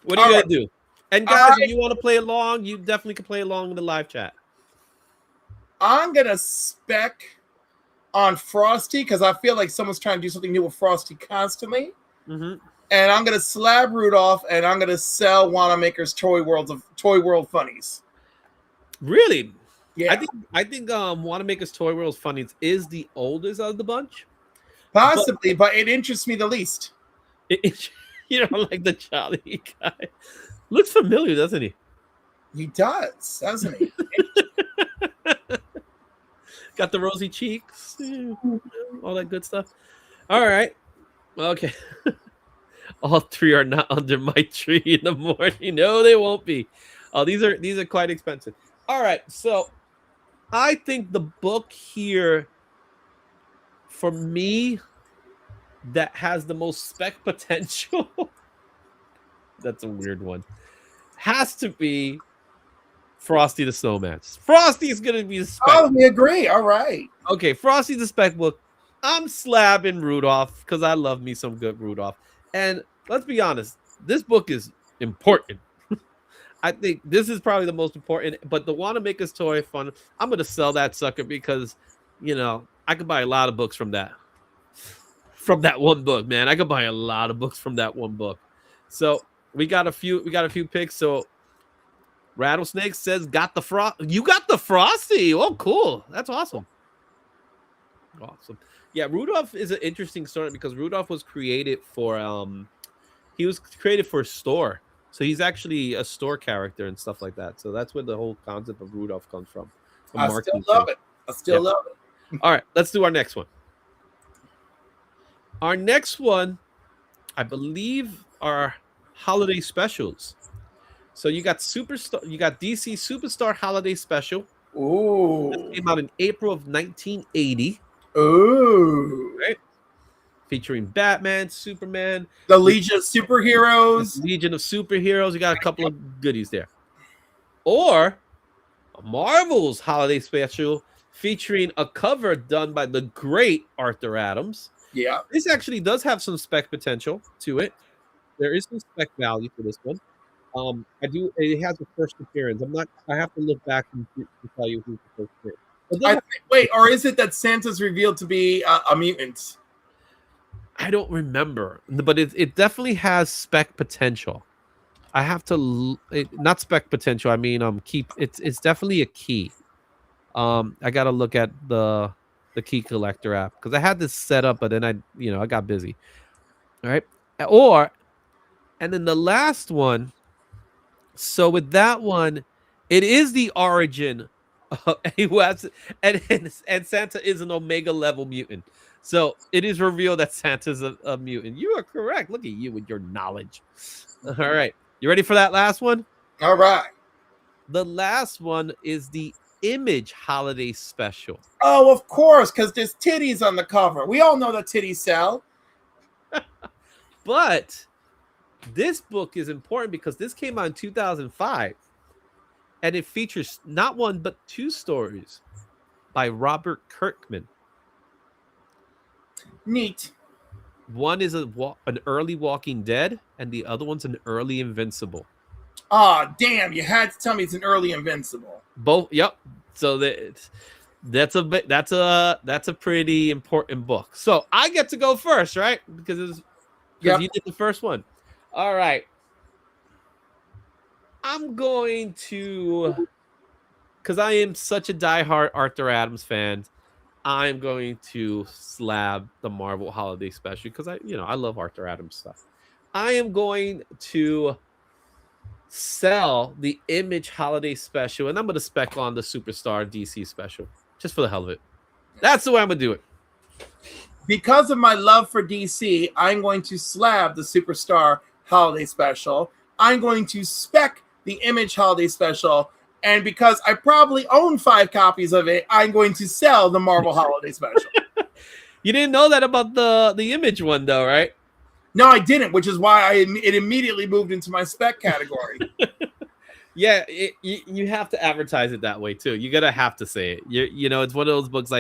What are you gonna do? And guys, if you want to play along, you definitely can play along in the live chat. I'm gonna spec on Frosty because I feel like someone's trying to do something new with Frosty constantly. Mm-hmm. And I'm gonna slab Rudolph, and I'm gonna sell Wanamaker's Toy World funnies. Really? Yeah. I think Wanamaker's Toy World funnies is the oldest of the bunch. Possibly, but it interests me the least. You know, like the Charlie guy. Looks familiar, doesn't he? He does, doesn't he? Got the rosy cheeks, all that good stuff. All right. Okay. All three are not under my tree in the morning. No, they won't be. Oh, these are quite expensive. All right. So I think the book here for me that has the most spec potential, that's a weird one, has to be Frosty the Snowman. Frosty is going to be the spec. Oh, we agree. All right. Okay, Frosty the spec book. I'm slabbing Rudolph because I love me some good Rudolph. And let's be honest, this book is important. I think this is probably the most important. But the Wanna Make Us Toy fun, I'm going to sell that sucker because, I could buy a lot of books from that. From that one book, man. I could buy a lot of books from that one book. So we got a few picks. So Rattlesnake says, you got the Frosty. Oh, cool. That's awesome. Awesome. Yeah, Rudolph is an interesting story because Rudolph was created for a store. So he's actually a store character and stuff like that. So that's where the whole concept of Rudolph comes from. I still love it. All right, let's do our next one. Our next one, I believe, are holiday specials. So you got DC Superstar Holiday Special. Ooh. That came out in April of 1980. Ooh. Right? Featuring Batman, Superman, the Legion of Superheroes. Legion of Superheroes. You got a couple of goodies there. Or Marvel's Holiday Special featuring a cover done by the great Arthur Adams. Yeah. This actually does have some spec potential to it. There is some spec value for this one. It has a first appearance. I have to look back and tell you who's the first appearance. Wait, or is it that Santa's revealed to be a mutant? I don't remember, but it definitely has spec potential. I have to not spec potential. I mean, it's definitely a key. I got to look at the key collector app because I had this set up, but then I got busy. All right, and then the last one. So with that one, it is the origin of and Santa is an Omega level mutant. So it is revealed that Santa's a mutant. You are correct. Look at you with your knowledge. All right. You ready for that last one? All right. The last one is the Image Holiday Special. Oh, of course, because there's titties on the cover. We all know that titties sell. But This book is important because this came out in 2005, and it features not one but two stories by Robert Kirkman. Neat. One is an early Walking Dead, and the other one's an early Invincible. Ah, damn! You had to tell me it's an early Invincible. Both, yep. So that's a pretty important book. So I get to go first, right? Because Yep. you did the first one. All right. I'm going to, because I am such a diehard Arthur Adams fan, I'm going to slab the Marvel Holiday Special because I love Arthur Adams stuff. I am going to sell the Image Holiday Special, and I'm going to spec on the Superstar DC Special just for the hell of it. That's the way I'm going to do it. Because of my love for DC, I'm going to slab the Superstar Holiday Special. I'm going to spec the Image Holiday Special. And because I probably own 5 copies of it, I'm going to sell the Marvel Holiday Special. You didn't know that about the Image one, though, right? No, I didn't, which is why it immediately moved into my spec category. Yeah, you have to advertise it that way too. You gotta have to say it. It's one of those books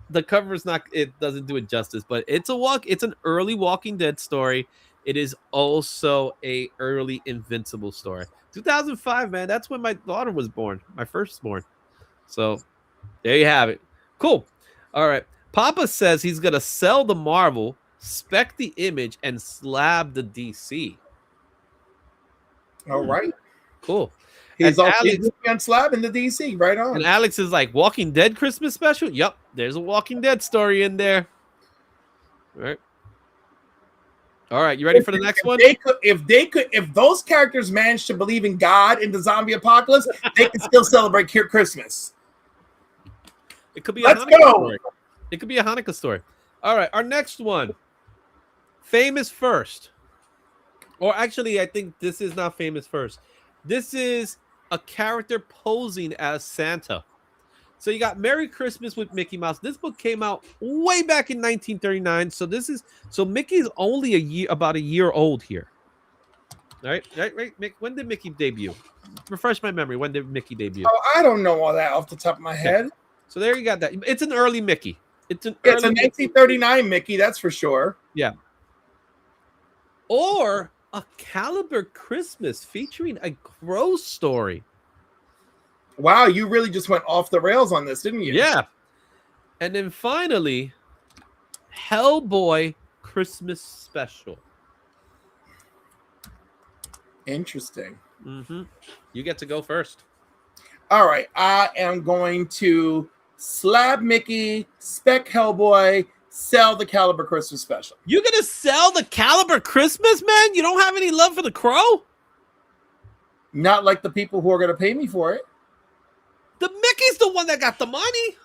the cover is not, it doesn't do it justice, but it's an early Walking Dead story. It is also a early Invincible story. 2005, man. That's when my daughter was born, my firstborn. So there you have it. Cool. All right. Papa says he's gonna sell the Marvel, spec the Image, and slab the DC. All right. Cool. He's And also on slab in the DC. Right on. And Alex is like, Walking Dead Christmas special? Yep. There's a Walking Dead story in there. All right. You ready for the next one? If those characters managed to believe in God in the zombie apocalypse, they could still celebrate Christmas. It could be Let's a Hanukkah go. story. It could be a Hanukkah story. All right. Our next one. Famous First. Or actually, I think this is not Famous First. This is a character posing as Santa. So you got Merry Christmas with Mickey Mouse. This book came out way back in 1939. So Mickey's only about a year old here. Right. When did Mickey debut? Refresh my memory. When did Mickey debut? Oh, I don't know all that off the top of my head. So there you got that. It's an early Mickey. It's a 1939 Mickey, that's for sure. Yeah. Or a Caliber Christmas featuring a Crow story. Wow, you really just went off the rails on this, didn't you? Yeah. And then finally, Hellboy Christmas Special. Interesting. Mm-hmm. You get to go first. All right, I am going to slab Mickey, spec Hellboy, sell the Caliber Christmas Special. You're going to sell the Caliber Christmas, man? You don't have any love for the Crow? Not like the people who are going to pay me for it. The Mickey's the one that got the money.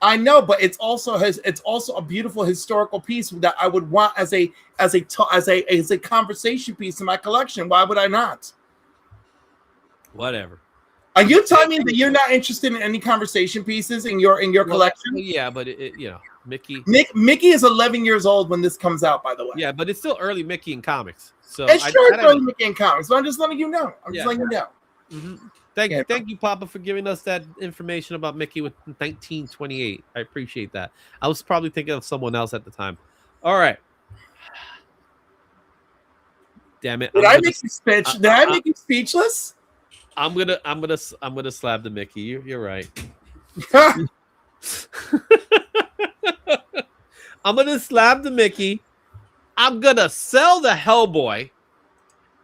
I know, but it's also a beautiful historical piece that I would want as a conversation piece in my collection. Why would I not? Whatever. Are you telling me that you're not interested in any conversation pieces in your collection? Yeah, but Mickey. Mickey is 11 years old when this comes out, by the way. Yeah, but it's still early Mickey in comics. So It's early Mickey in comics, but I'm just letting you know. Mm-hmm. Thank you, Papa, for giving us that information about Mickey with 1928. I appreciate that. I was probably thinking of someone else at the time. All right. Damn it! Did I make you speechless? I'm gonna slap the Mickey. You're right. I'm gonna slap the Mickey. I'm gonna sell the Hellboy.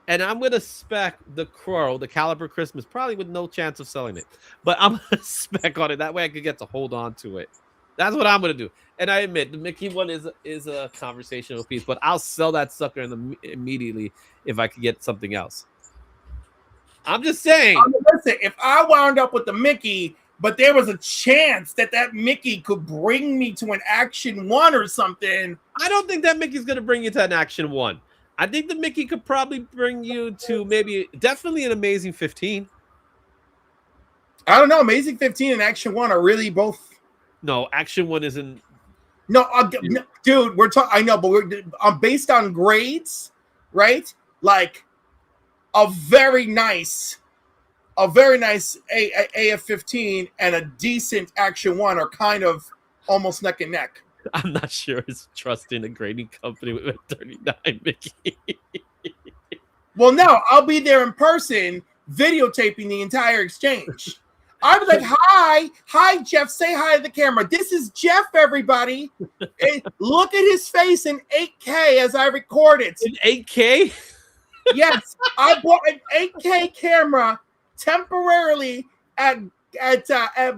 And I'm going to spec the Crow, the Caliber Christmas, probably with no chance of selling it. But I'm going to spec on it. That way I could get to hold on to it. That's what I'm going to do. And I admit, the Mickey one is a conversational piece. But I'll sell that sucker immediately if I could get something else. I'm just saying. Listen, if I wound up with the Mickey, but there was a chance that Mickey could bring me to an Action 1 or something. I don't think that Mickey's going to bring you to an Action 1. I think the Mickey could probably bring you to definitely an Amazing 15. I don't know. Amazing 15 and Action 1 are really both. No, Action 1 isn't. No, dude, we're talking. I know, but we're based on grades, right? like a very nice AF-15 and a decent Action 1 are kind of almost neck and neck. I'm not sure it's trusting a grading company with a 39 Mickey. Well, no, I'll be there in person videotaping the entire exchange. I'll be like, hi, Jeff, say hi to the camera. This is Jeff, everybody. Look at his face in 8K as I record it. In 8K? Yes, I bought an 8K camera temporarily at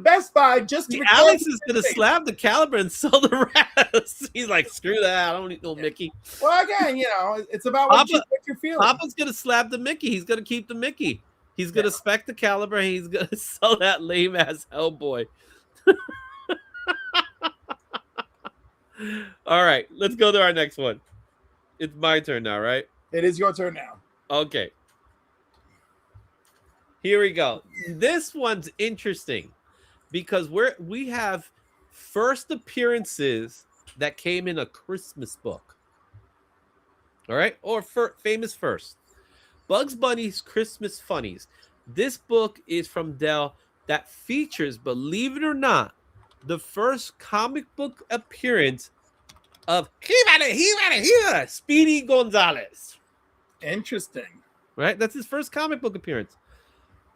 Best Buy just to record. Alex is going to slab the caliber and sell the rest. He's like, screw that. I don't need no Mickey. Well, again, it's about what you're feeling. Papa's going to slab the Mickey. He's going to keep the Mickey. He's going to spec the caliber. And he's going to sell that lame-ass Hellboy. All right, let's go to our next one. It's my turn now, right? It is your turn now. Okay. Here we go. This one's interesting because we have first appearances that came in a Christmas book. All right? Or famous first. Bugs Bunny's Christmas Funnies. This book is from Dell that features, believe it or not, the first comic book appearance of Speedy Gonzalez. Interesting. Right? That's his first comic book appearance.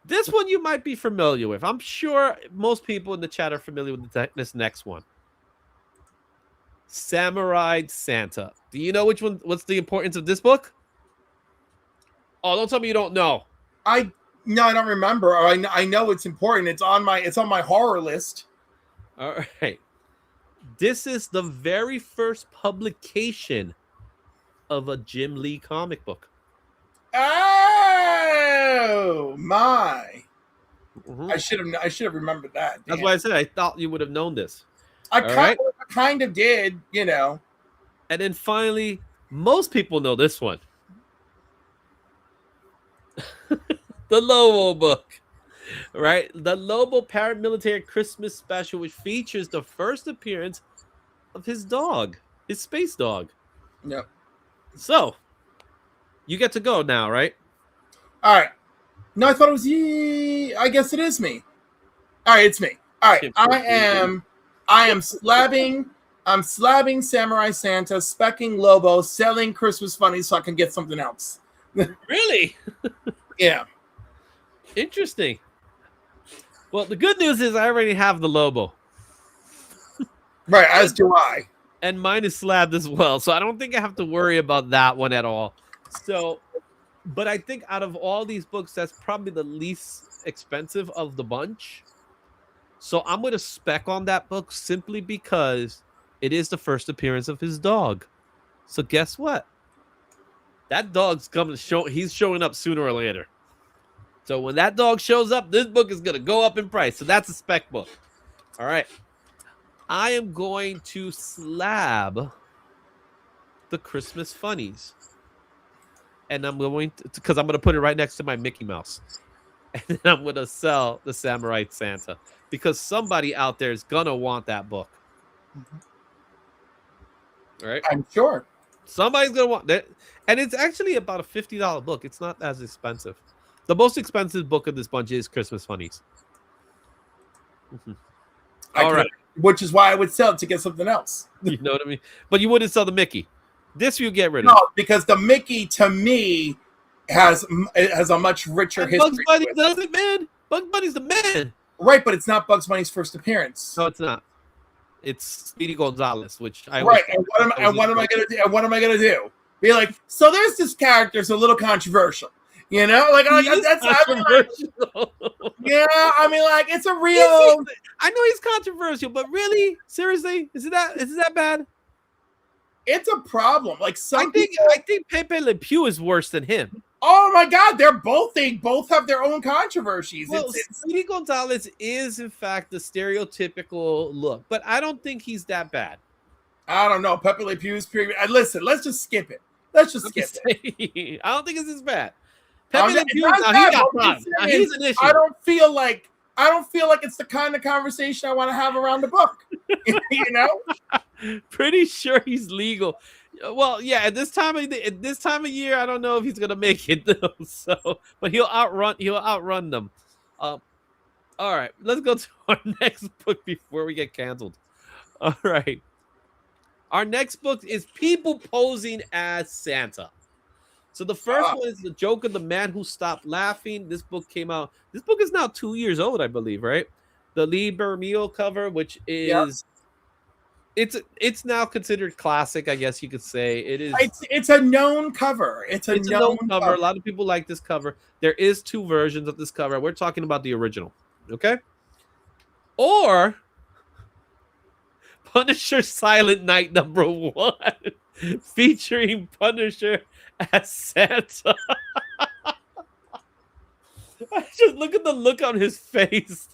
This one you might be familiar with. I'm sure most people in the chat are familiar with this next one. Samurai Santa. Do you know which one? What's the importance of this book? Oh, don't tell me you don't know. I don't remember. I know it's important. It's on my horror list. All right. This is the very first publication of a Jim Lee comic book. Oh my! Mm-hmm. I should have remembered that. Damn. That's why I said I thought you would have known this. I kind of did, And then finally, most people know this one. The Lobo book, right? The Lobo Paramilitary Christmas Special, which features the first appearance of his dog, his space dog. Yep. So, you get to go now, right? All right. No, I thought it was ye. I guess it is me. All right, it's me. All right, I am slabbing Samurai Santa, specking Lobo, selling Christmas Funnies so I can get something else. Really? Yeah. Interesting. Well, the good news is I already have the Lobo. Right, as do I. And mine is slabbed as well, so I don't think I have to worry about that one at all. So, but I think out of all these books, that's probably the least expensive of the bunch. So I'm going to spec on that book simply because it is the first appearance of his dog. So guess what? That dog's coming to show. He's showing up sooner or later. So when that dog shows up, this book is going to go up in price. So that's a spec book. All right. I am going to slab the Christmas Funnies. And I'm going to, because I'm going to put it right next to my Mickey Mouse. And then I'm going to sell the Samurai Santa because somebody out there is going to want that book. All right. I'm sure. Somebody's going to want that. And it's actually about a $50 book. It's not as expensive. The most expensive book of this bunch is Christmas Funnies. All right. Which is why I would sell it to get something else. You know what I mean? But you wouldn't sell the Mickey. This you get rid of. No, because the Mickey to me has a much richer history. Bugs Bunny does it, man. Bugs Bunny's the man. Right, but it's not Bugs Bunny's first appearance. No, it's not. It's Speedy Gonzalez, which I right. And what am I gonna do? And what am I gonna do? Be like, so there's this character, it's a little controversial. Like that's controversial. It's a real. I know he's controversial, but really, seriously, is it that bad? It's a problem. Like I think Pepe Le Pew is worse than him. Oh my God, they both have their own controversies. Well, Speedy Gonzalez is in fact the stereotypical look, but I don't think he's that bad. I don't know. Pepe Le Pew's pretty. Listen, let's just skip it. Let's just skip it. I don't think it's as bad. Pepe Le Pew, he's an issue. I don't feel like it's the kind of conversation I want to have around the book. Pretty sure he's legal. Well, yeah, at this time of year, I don't know if he's gonna make it though. So, but he'll outrun them. Um, all right, let's go to our next book before we get canceled. All right, our next book is People Posing as Santa. So the first Ah, one is The Joke of the Man Who Stopped Laughing. This book came out. This book is now 2 years old, I believe, right? The Lee Bermeo cover, which yeah. is it's now considered classic, I guess you could say. It is. It's a known cover. It's a It's a known known cover. A cover. lot of people like this cover. There is two versions of this cover. We're talking about the original, okay? Or Punisher Silent Night #1, featuring Punisher as Santa. Just look at the look on his face.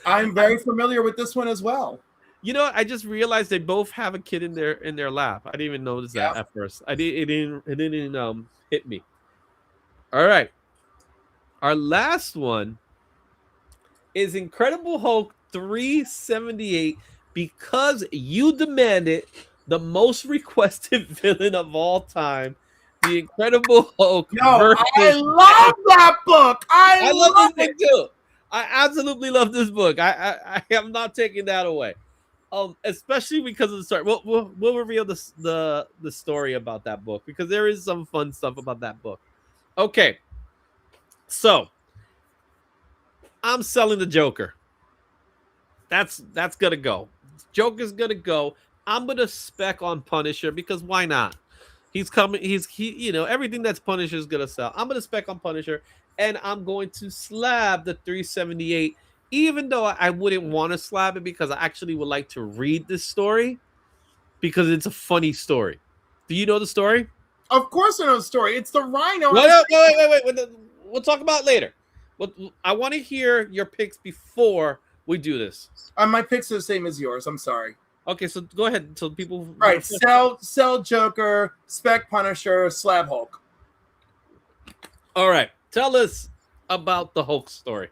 I'm very familiar with this one as well. You know, I just realized they both have a kid in their lap. I didn't even notice that Yeah. at first. It didn't hit me. All right. Our last one is Incredible Hulk 378, because you demanded, the most requested villain of all time, the Incredible Hulk. No, I love that book. I love love this it. book too. I absolutely love this book. I am not taking that away. Especially because of the story. We'll reveal the story about that book, because there is some fun stuff about that book. Okay, so I'm selling the Joker. That's gonna go. Joker's gonna go. I'm gonna spec on Punisher, because why not? He's coming. Everything that's Punisher is gonna sell. I'm gonna spec on Punisher, and I'm going to slab the 378. Even though I wouldn't want to slab it, because I actually would like to read this story, because it's a funny story. Do you know the story? Of course, I know the story. It's the Rhino. Wait. We'll talk about it later. I want to hear your picks before we do this. My picks are the same as yours. I'm sorry. Okay, so go ahead. So people. All right, sell Joker, spec Punisher, slab Hulk. All right. Tell us about the Hulk story.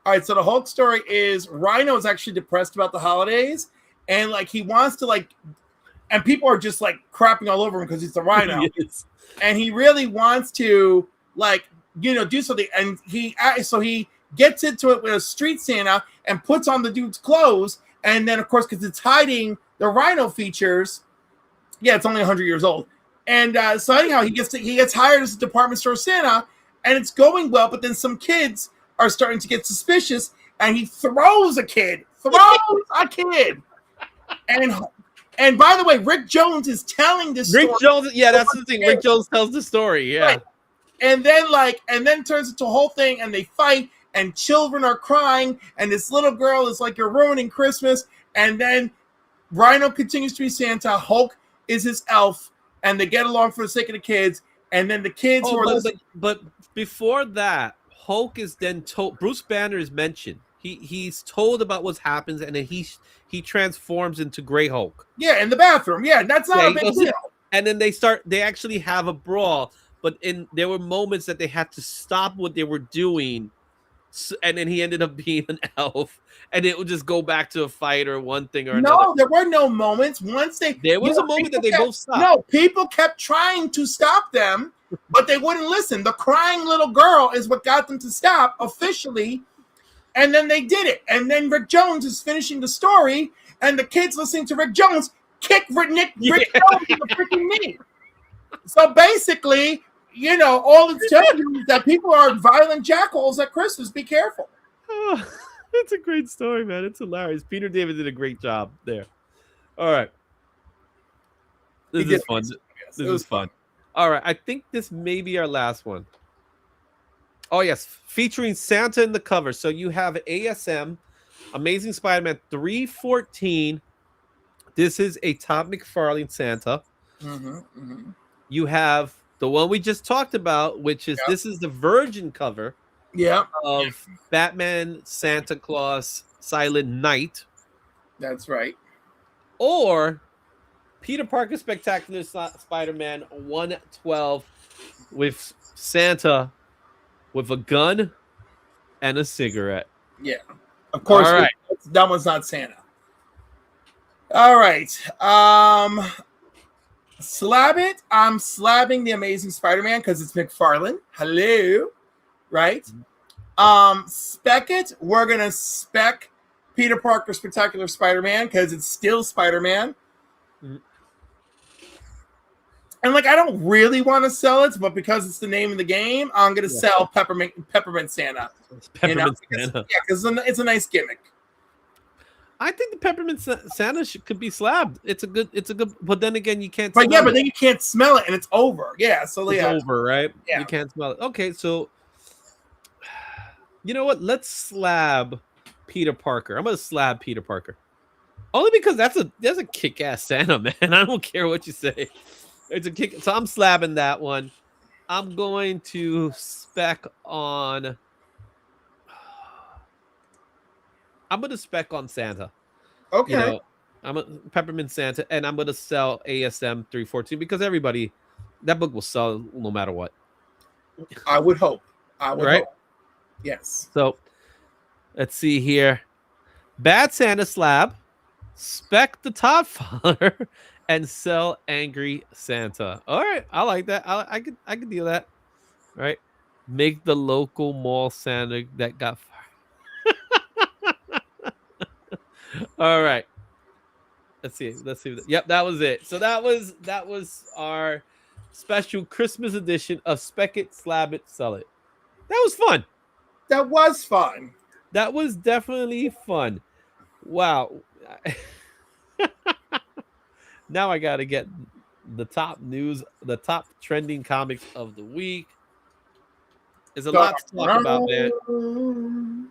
All right, so the Hulk story is Rhino is actually depressed about the holidays, and like he wants to and people are just like crapping all over him because he's the Rhino, Yes. and he really wants to do something, and he gets into it with a street Santa and puts on the dude's clothes, and then of course because it's hiding the Rhino features, it's only 100 years old, and so anyhow he gets hired as a department store Santa, and it's going well, but then some kids are starting to get suspicious, and he throws a kid. And by the way, Rick Jones is telling this story. Rick Jones, yeah, that's the thing. Rick Jones tells the story, yeah. Right. And then turns into a whole thing, and they fight, and children are crying, and this little girl is like, "You're ruining Christmas." And then Rhino continues to be Santa, Hulk is his elf, and they get along for the sake of the kids. And then the kids who are listening. But before that, Hulk is then told. Bruce Banner is mentioned. He's told about what happens, and then he transforms into Grey Hulk. Yeah, in the bathroom. Yeah, that's not a big deal. And then they actually have a brawl, but there were moments that they had to stop what they were doing, and then he ended up being an elf, and it would just go back to a fight or one thing or another. No, there were no moments. There was a moment that they both stopped. No, people kept trying to stop them, but they wouldn't listen. The crying little girl is what got them to stop officially, and then they did it. And then Rick Jones is finishing the story, and the kids listening to Rick Jones kick Rick Jones in the freaking knee. So basically, all it's telling you is that people are violent jackals at Christmas. Be careful. Oh, it's a great story, man. It's hilarious. Peter David did a great job there. All right. This is fun. This is fun. All right. I think this may be our last one. Oh, yes. Featuring Santa in the cover. So you have ASM, Amazing Spider-Man 314. This is a Todd McFarlane Santa. You have the one we just talked about, which is this is the Virgin cover of Batman, Santa Claus, Silent Night. That's right. Or Peter Parker Spectacular Spider-Man 112 with Santa with a gun and a cigarette. Yeah. Of course, all right. That one's not Santa. All right. Slab It. I'm slabbing the Amazing Spider-Man because it's McFarlane. Hello, right? Spec It. We're gonna spec Peter Parker Spectacular Spider-Man because it's still Spider-Man. Mhm. And like, I don't really want to sell it, but because it's the name of the game, I'm gonna sell Peppermint Santa. Peppermint Because, Santa. yeah, because it's a nice gimmick. I think the Peppermint Santa could be slabbed. It's a good. But then again, you can't. But smell yeah, it. but then you can't smell it, and it's over. Yeah, so It's yeah, over, right? Yeah. You can't smell it. Okay, so you know what? Let's slab Peter Parker. I'm gonna slab Peter Parker. Only because that's a kick-ass Santa, man. I don't care what you say. It's a kick. So I'm slabbing that one. I'm going to spec on. I'm gonna spec on Santa. okay. You know, I'm a Peppermint Santa, and I'm gonna sell ASM 314 because that book will sell no matter what. I would hope. I would Right? hope. Yes. So let's see here. Bad Santa slab, spec the Todd Father, and sell Angry Santa. All right, I like that. I could deal that. All right, make the local mall Santa that got fired. All right. Let's see. Yep, that was it. So that was our special Christmas edition of Spec It, Slab It, Sell It. That was fun. That was fun. That was definitely fun. Wow. Now I got to get the top news, the top trending comics of the week. There's a lot to talk about, man.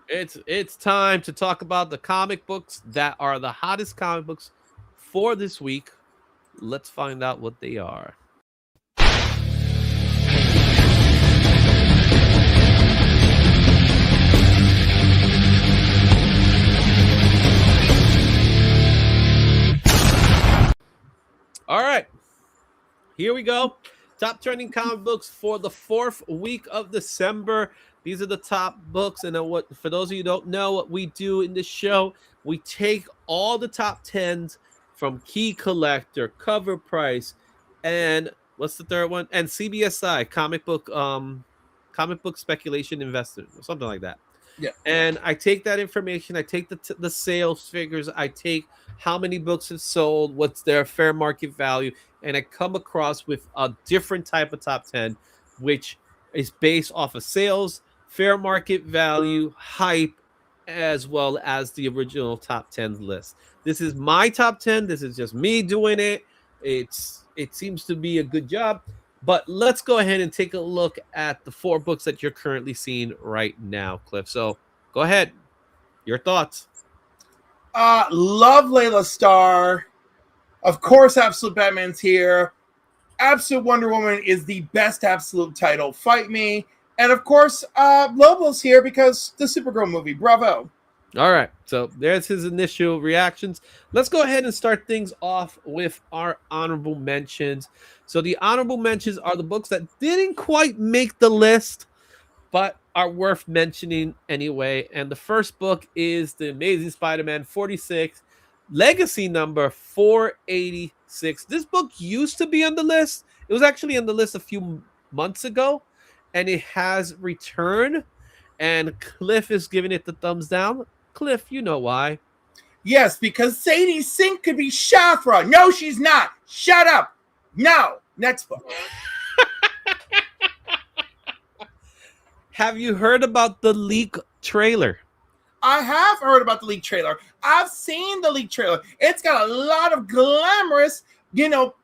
It's time to talk about the comic books that are the hottest comic books for this week. Let's find out what they are. All right, here we go. Top trending comic books for the 4th week of December. These are the top books. And what, for those of you who don't know, what we do in this show, we take all the top 10s from Key Collector, Cover Price, and what's the third one? And CBSI, Comic Book Speculation Investor, or something like that. Yeah. And I take that information, I take the sales figures, I take how many books have sold, what's their fair market value, and I come across with a different type of top 10, which is based off of sales, fair market value, hype, as well as the original top 10 list. This is my top 10. This is just me doing it. It seems to be a good job. But let's go ahead and take a look at the 4 books that you're currently seeing right now, Cliff. So go ahead. Your thoughts. Love Layla Starr. Of course, Absolute Batman's here. Absolute Wonder Woman is the best absolute title. Fight me. And of course, Lobo's here because the Supergirl movie. Bravo. All right. So there's his initial reactions. Let's go ahead and start things off with our honorable mentions. So the honorable mentions are the books that didn't quite make the list, but are worth mentioning anyway. And the first book is The Amazing Spider-Man 46, Legacy number 486. This book used to be on the list. It was actually on the list a few months ago, and it has returned. And Cliff is giving it the thumbs down. Cliff, you know why. Yes, because Sadie Sink could be Shafra. No, she's not. Shut up. No. Next book. Have you heard about the leak trailer? I have heard about the leak trailer. I've seen the leak trailer. It's got a lot of glamorous,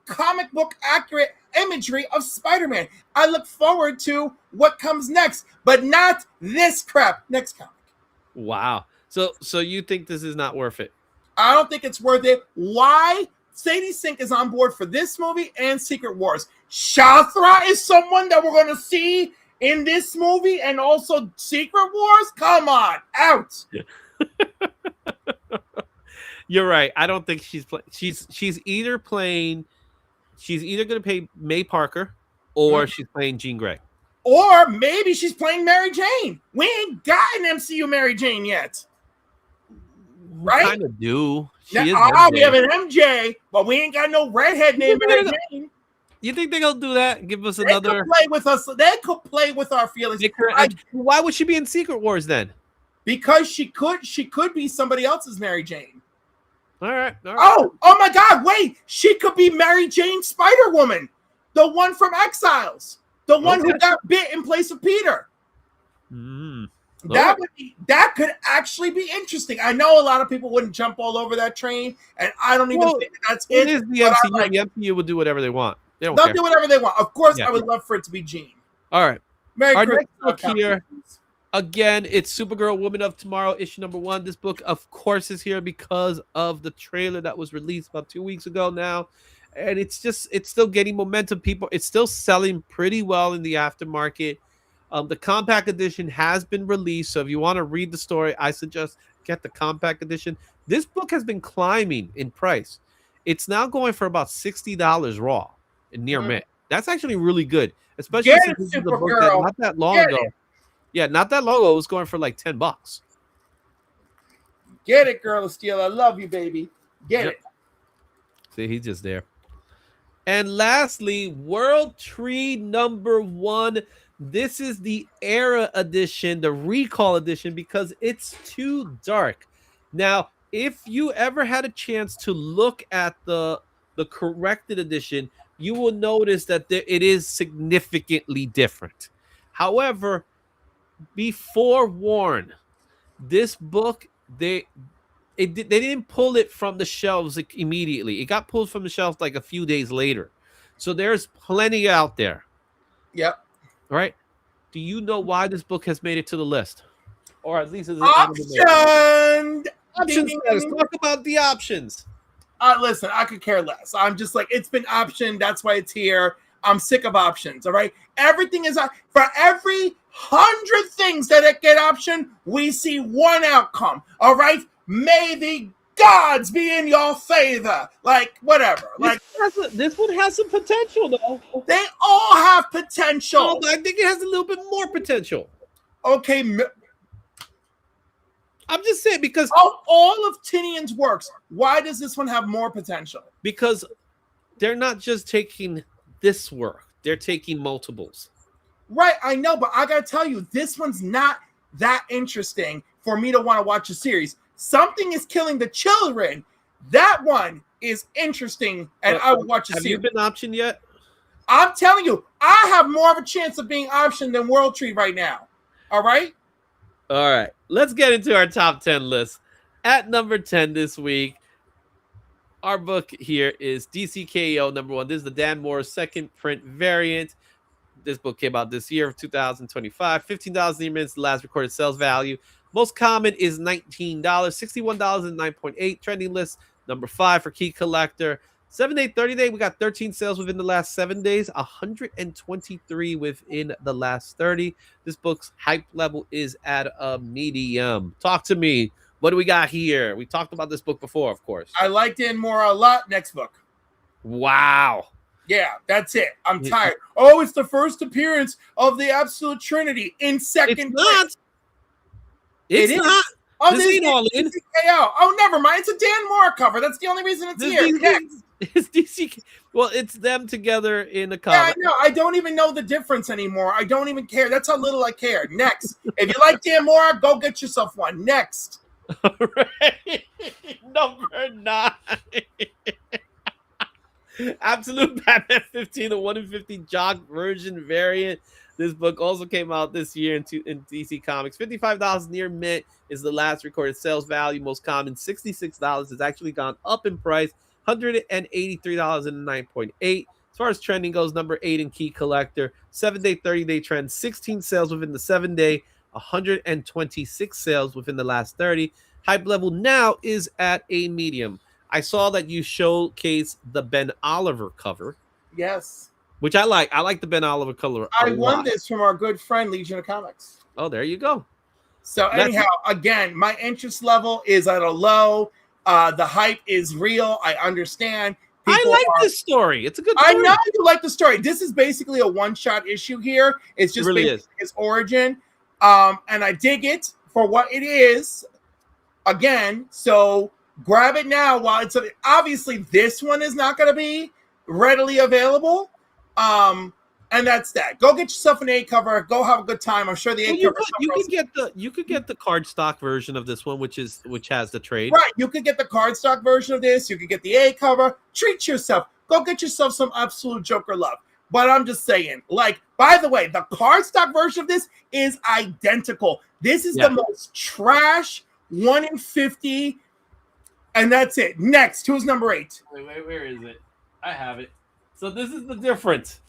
comic book accurate imagery of Spider-Man. I look forward to what comes next, but not this crap. Next comic. Wow. So you think this is not worth it? I don't think it's worth it. Why? Sadie Sink is on board for this movie and Secret Wars. Shafra is someone that we're going to see in this movie and also Secret Wars? Come on, out. You're right. I don't think she's either going to play May Parker or she's playing Jean Grey. Or maybe she's playing Mary Jane. We ain't got an MCU Mary Jane yet. Right? Kind of do. We have an MJ, but we ain't got no redhead named Mary Jane. You think they're gonna do that? Give us They another? could play with us. They could play with our feelings. Why would she be in Secret Wars then? Because she could be somebody else's Mary Jane. All right. Oh my God! Wait, she could be Mary Jane Spider Woman, the one from Exiles, the one who got bit in place of Peter. That could actually be interesting. I know a lot of people wouldn't jump all over that train, and I don't even think that's it. It is the MCU. The MCU will do whatever they want. They'll do whatever they want. Of course, I would love for it to be Jean. All right. Our next book here, again, it's Supergirl Woman of Tomorrow, issue number 1. This book, of course, is here because of the trailer that was released about 2 weeks ago now. And it's still getting momentum. It's still selling pretty well in the aftermarket. The compact edition has been released. So if you want to read the story, I suggest get the compact edition. This book has been climbing in price. It's now going for about $60 raw in near mint. That's actually really good, especially since this is a book that not that long ago. Yeah, not that long ago, it was going for like $10. Get it, Girl of Steel. I love you, baby. Get it. See, he's just there. And lastly, World Tree number 1. This is the Era edition, the Recall edition, because it's too dark. Now, if you ever had a chance to look at the corrected edition, you will notice that it is significantly different. However, be forewarned, this book, they didn't pull it from the shelves immediately. It got pulled from the shelves like a few days later. So there's plenty out there. Yep. All right. Do you know why this book has made it to the list? Or at least is it option? Options. Let's talk about the options. Listen, I could care less. I'm just like, it's been optioned. That's why it's here. I'm sick of options. All right. Everything is for every 100 things that get optioned, we see one outcome. All right. May the gods be in your favor. Like, whatever. This one has some potential, though. They all have potential. I think it has a little bit more potential. Okay. I'm just saying, because of all of Tinian's works, why does this one have more potential? Because they're not just taking this work, they're taking multiples. Right, I know, but I gotta tell you, this one's not that interesting for me to want to watch a series. Something is killing the children. That one is interesting, and I would watch a series. Have you been optioned yet? I'm telling you, I have more of a chance of being optioned than World Tree right now. All right? All right, let's get into our top 10 list. At number 10 this week, our book here is DCKO number 1. This is the Dan Moore's second print variant. This book came out this year of 2025. $15 near minutes, the last recorded sales value. Most common is $19, $61.09.8. Trending list number 5 for Key Collector. 7-day, 30-day, we got 13 sales within the last 7 days, 123 within the last 30. This book's hype level is at a medium. Talk to me. What do we got here? We talked about this book before, of course. I like Dan Moore a lot. Next book. Wow. Yeah, that's it. I'm tired. Oh, it's the first appearance of the Absolute Trinity in second. It's not. It's not. Oh, this ain't all in. Oh, never mind. It's a Dan Moore cover. That's the only reason it's here. It's DC. Well, it's them together in a cover. Yeah, I know. I don't even know the difference anymore. I don't even care. That's how little I care. Next. If you like Dan Moore, go get yourself one. Next. All right. Number 9. Absolute Batman 15, the 1 in 50 jock version variant. This book also came out this year in DC Comics. $55 near mint is the last recorded sales value. Most common, $66. It's actually gone up in price. $183.09.8. As far as trending goes, number 8 in Key Collector. 7-day, 30-day trend. 16 sales within the 7-day. 126 sales within the last 30. Hype level now is at a medium. I saw that you showcase the Ben Oliver cover. Yes. Which I like. I like the Ben Oliver cover. I won this from our good friend Legion of Comics. Oh, there you go. So anyhow, again, my interest level is at a low. The hype is real. I understand. I like this story. It's a good story. I know you like the story. This is basically a one-shot issue here. It's just his origin. And I dig it for what it is. Again, so grab it now while it's obviously this one is not going to be readily available. And that's that. Go get yourself an A cover. Go have a good time. I'm sure the A Well, cover. you could get the card stock version of this one, which has the trade. Right. You could get the cardstock version of this. You could get the A cover. Treat yourself. Go get yourself some absolute Joker love. But I'm just saying, like, by the way, the cardstock version of this is identical. This is the most trash 1 in 50. And that's it. Next, who's number 8? Wait, where is it? I have it. So this is the difference.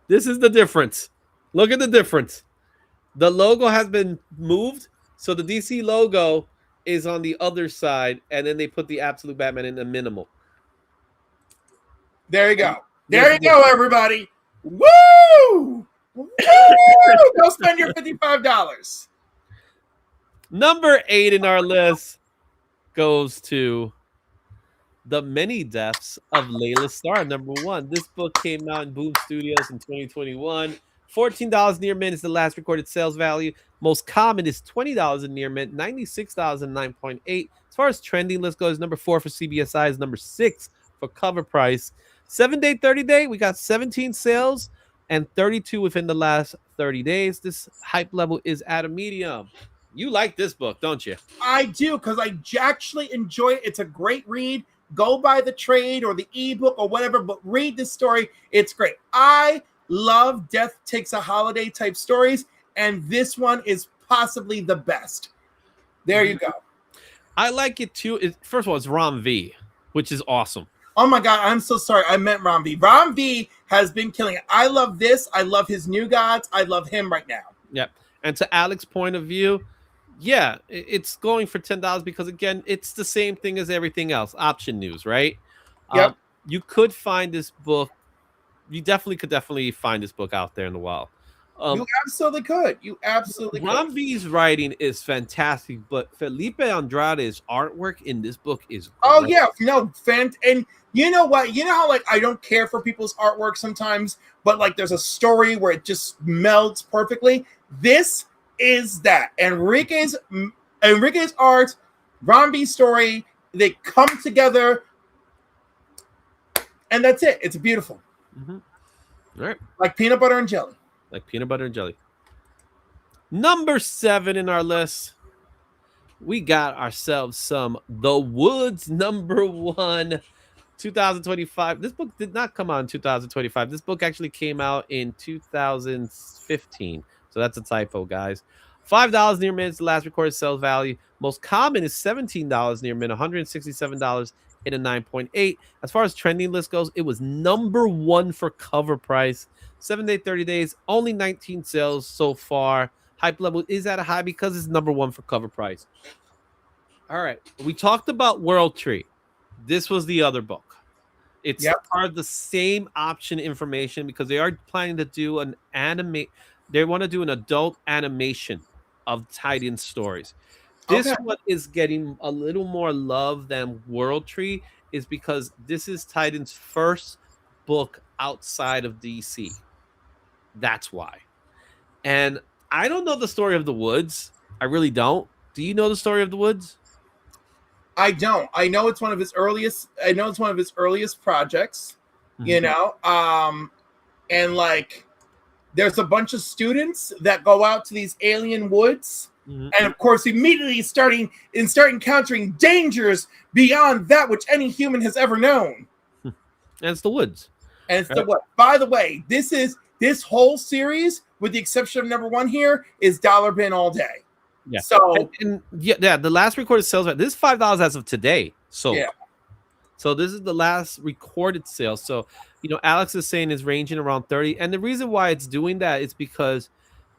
This is the difference. Look at the difference. The logo has been moved. So the DC logo is on the other side, and then they put the Absolute Batman in the minimal. There you go. There you go, everybody. Woo! Woo! Go spend your $55. Number 8 in our list goes to The Many Deaths of Layla Starr, number 1. This book came out in Boom Studios in 2021. $14 near mint is the last recorded sales value. Most common is $20 in near mint, $96 9.8. As far as trending list goes, number 4 for CBSI is number 6 for cover price. 7-day, 30-day, we got 17 sales and 32 within the last 30 days. This hype level is at a medium. You like this book, don't you? I do, because I actually enjoy it. It's a great read. Go buy the trade or the ebook or whatever, but read this story. It's great. I love Death Takes a Holiday type stories, and this one is possibly the best. There you go. I like it too. First of all, it's Ron V, which is awesome. Oh my God, I'm so sorry. I meant Ron V. Ron V has been killing it. I love this. I love his New Gods. I love him right now. Yep. And to Alex's point of view, yeah, it's going for $10 because, again, it's the same thing as everything else. Option news, right? Yep. You could find this book. You definitely find this book out there in the wild. You absolutely could. You absolutely could. Ron V's writing is fantastic, but Felipe Andrade's artwork in this book is great. Oh yeah, no, and you know what? You know how like I don't care for people's artwork sometimes, but like there's a story where it just melds perfectly. This is that. Enrique's art, Ron V's story, they come together, and that's it. It's beautiful. Mm-hmm. All right. Like peanut butter and jelly. Like peanut butter and jelly. Number 7 in our list, we got ourselves some The Woods, number 1, 2025. This book did not come out in 2025. This book actually came out in 2015. So that's a typo, guys. $5 near mint is the last recorded sales value. Most common is $17 near mint, $167 in a 9.8. As far as trending list goes, it was number 1 for cover price. 7-day, 30 days, only 19 sales so far. Hype level is at a high because it's number 1 for cover price. All right. We talked about World Tree. This was the other book. It's part of the same option information because they are planning to do an anime. They want to do an adult animation of Titan stories. This one is getting a little more love than World Tree is because this is Titan's first book outside of DC. That's why. And I don't know the story of The Woods. I really don't. Do you know the story of The Woods? I don't. I know it's one of his earliest. I know it's one of his earliest projects. Mm-hmm. You know, and like, there's a bunch of students that go out to these alien woods, and of course, immediately start encountering dangers beyond that which any human has ever known. And it's The Woods. And it's the what? By the way, this whole series, with the exception of number 1 here, is dollar bin all day. Yeah. So the last recorded sales. This is $5 as of today. So yeah. So this is the last recorded sale. So Alex is saying it's ranging around 30, and the reason why it's doing that is because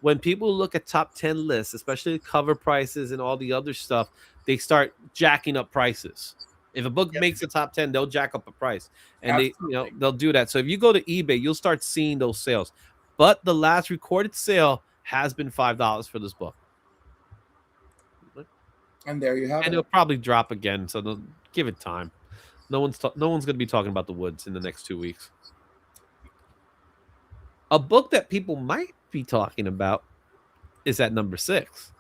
when people look at top 10 lists, especially cover prices and all the other stuff, they start jacking up prices. If a book makes the top 10, they'll jack up a price, and they'll do that. So if you go to eBay, you'll start seeing those sales. But the last recorded sale has been $5 for this book. And there you have it. And it'll probably drop again, so give it time. No one's going to be talking about The Woods in the next 2 weeks. A book that people might be talking about is at number 6,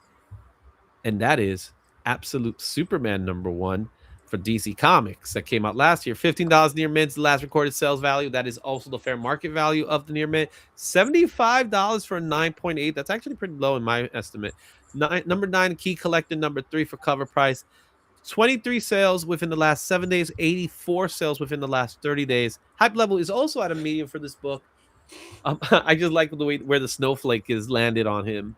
and that is Absolute Superman number 1 for DC Comics that came out last year. $15 near mint, the last recorded sales value. That is also the fair market value of the near mint. $75 for a 9.8. That's actually pretty low in my estimate. Number 9, key collector. Number 3 for cover price. 23 sales within the last 7 days. 84 sales within the last 30 days. Hype level is also at a medium for this book. I just like the way where the snowflake is landed on him.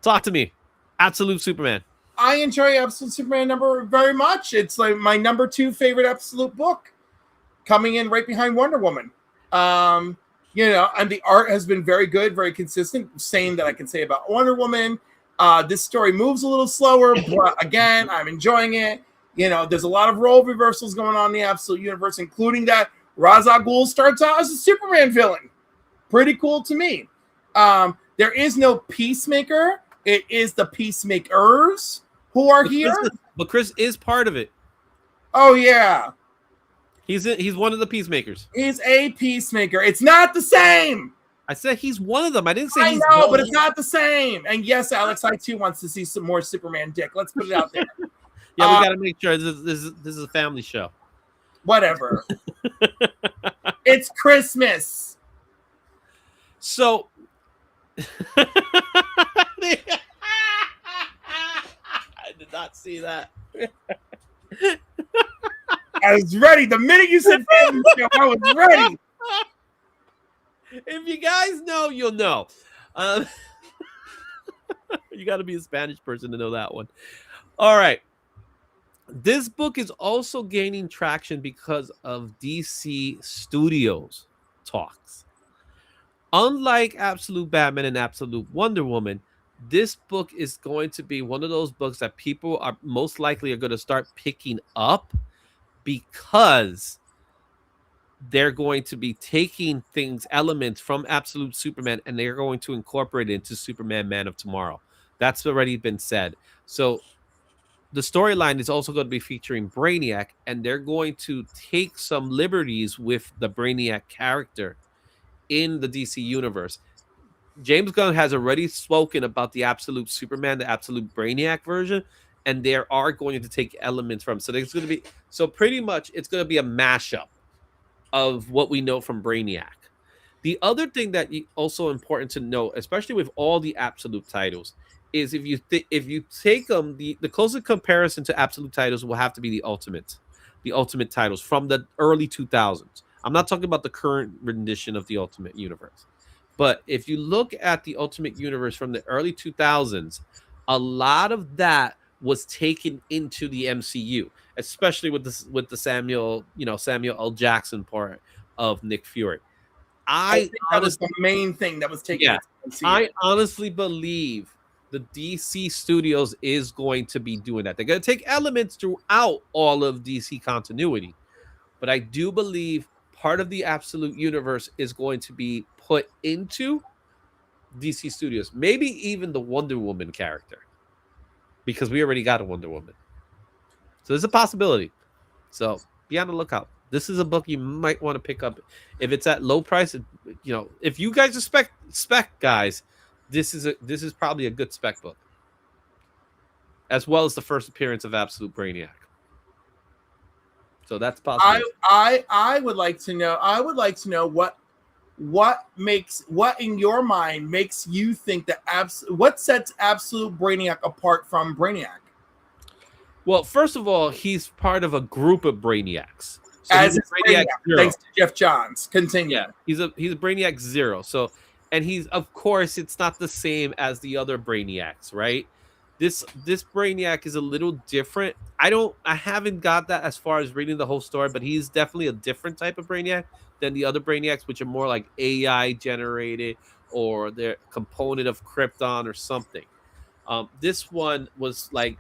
Talk to me. Absolute Superman. I enjoy Absolute Superman number very much. It's like my number 2 favorite Absolute book, coming in right behind Wonder Woman. And the art has been very good, very consistent. Same that I can say about Wonder Woman. This story moves a little slower, but again, I'm enjoying it. There's a lot of role reversals going on in the Absolute Universe, including that Ra's al Ghul starts out as a Superman villain. Pretty cool to me. There is no Peacemaker. It is the Peacemakers who are here. But Chris is part of it. Oh, yeah. He's one of the Peacemakers. He's a Peacemaker. It's not the same. I said he's one of them. I didn't say I he's know, but it's not the same. And yes, Alex, I too wants to see some more Superman dick. Let's put it out there. Yeah, we got to make sure this is a family show. Whatever. It's Christmas. So I did not see that. I was ready. The minute you said family show, I was ready. If you guys know, you'll know. You got to be a Spanish person to know that one. All right. This book is also gaining traction because of DC Studios talks. Unlike Absolute Batman and Absolute Wonder Woman, this book is going to be one of those books that people are most likely are going to start picking up because they're going to be taking elements from Absolute Superman, and they're going to incorporate it into Superman Man of Tomorrow. That's already been said. So the storyline is also going to be featuring Brainiac, and they're going to take some liberties with the Brainiac character in the DC universe. James Gunn has already spoken about the Absolute Superman, the Absolute Brainiac version, and they are going to take elements from. So there's going to be pretty much it's going to be a mashup of what we know from Brainiac. The other thing that also important to know, especially with all the Absolute titles, is if you take them, the closest comparison to Absolute titles will have to be the Ultimate titles from the early 2000s. I'm not talking about the current rendition of the Ultimate Universe, but if you look at the Ultimate Universe from the early 2000s, a lot of that was taken into the MCU, especially with the Samuel L. Jackson part of Nick Fury. I think that was the main thing that was taken. Yeah, I honestly believe the DC Studios is going to be doing that. They're going to take elements throughout all of DC continuity, but I do believe part of the Absolute Universe is going to be put into DC Studios. Maybe even the Wonder Woman character, because we already got a Wonder Woman. So there's a possibility. So be on the lookout. This is a book you might want to pick up if it's at low price. If you guys are spec guys, this is probably a good spec book, as well as the first appearance of Absolute Brainiac. So that's possible. I would like to know. I would like to know what in your mind makes you think that what sets Absolute Brainiac apart from Brainiac? Well, first of all, he's part of a group of Brainiacs. So As Brainiac, thanks to Jeff Johns. Continue. Yeah, he's a Brainiac Zero. So, and he's, of course, it's not the same as the other Brainiacs, right? This Brainiac is a little different. I haven't got that as far as reading the whole story, but he's definitely a different type of Brainiac than the other Brainiacs, which are more like AI generated or they're component of Krypton or something. This one was like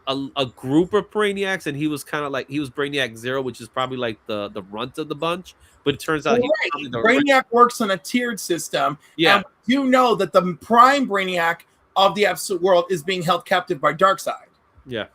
a group of Brainiacs, and he was kind of like, he was Brainiac Zero, which is probably like the runt of the bunch. But it turns out Brainiac works on a tiered system. Yeah, and you know that the prime Brainiac of the Absolute world is being held captive by Darkseid. Yeah.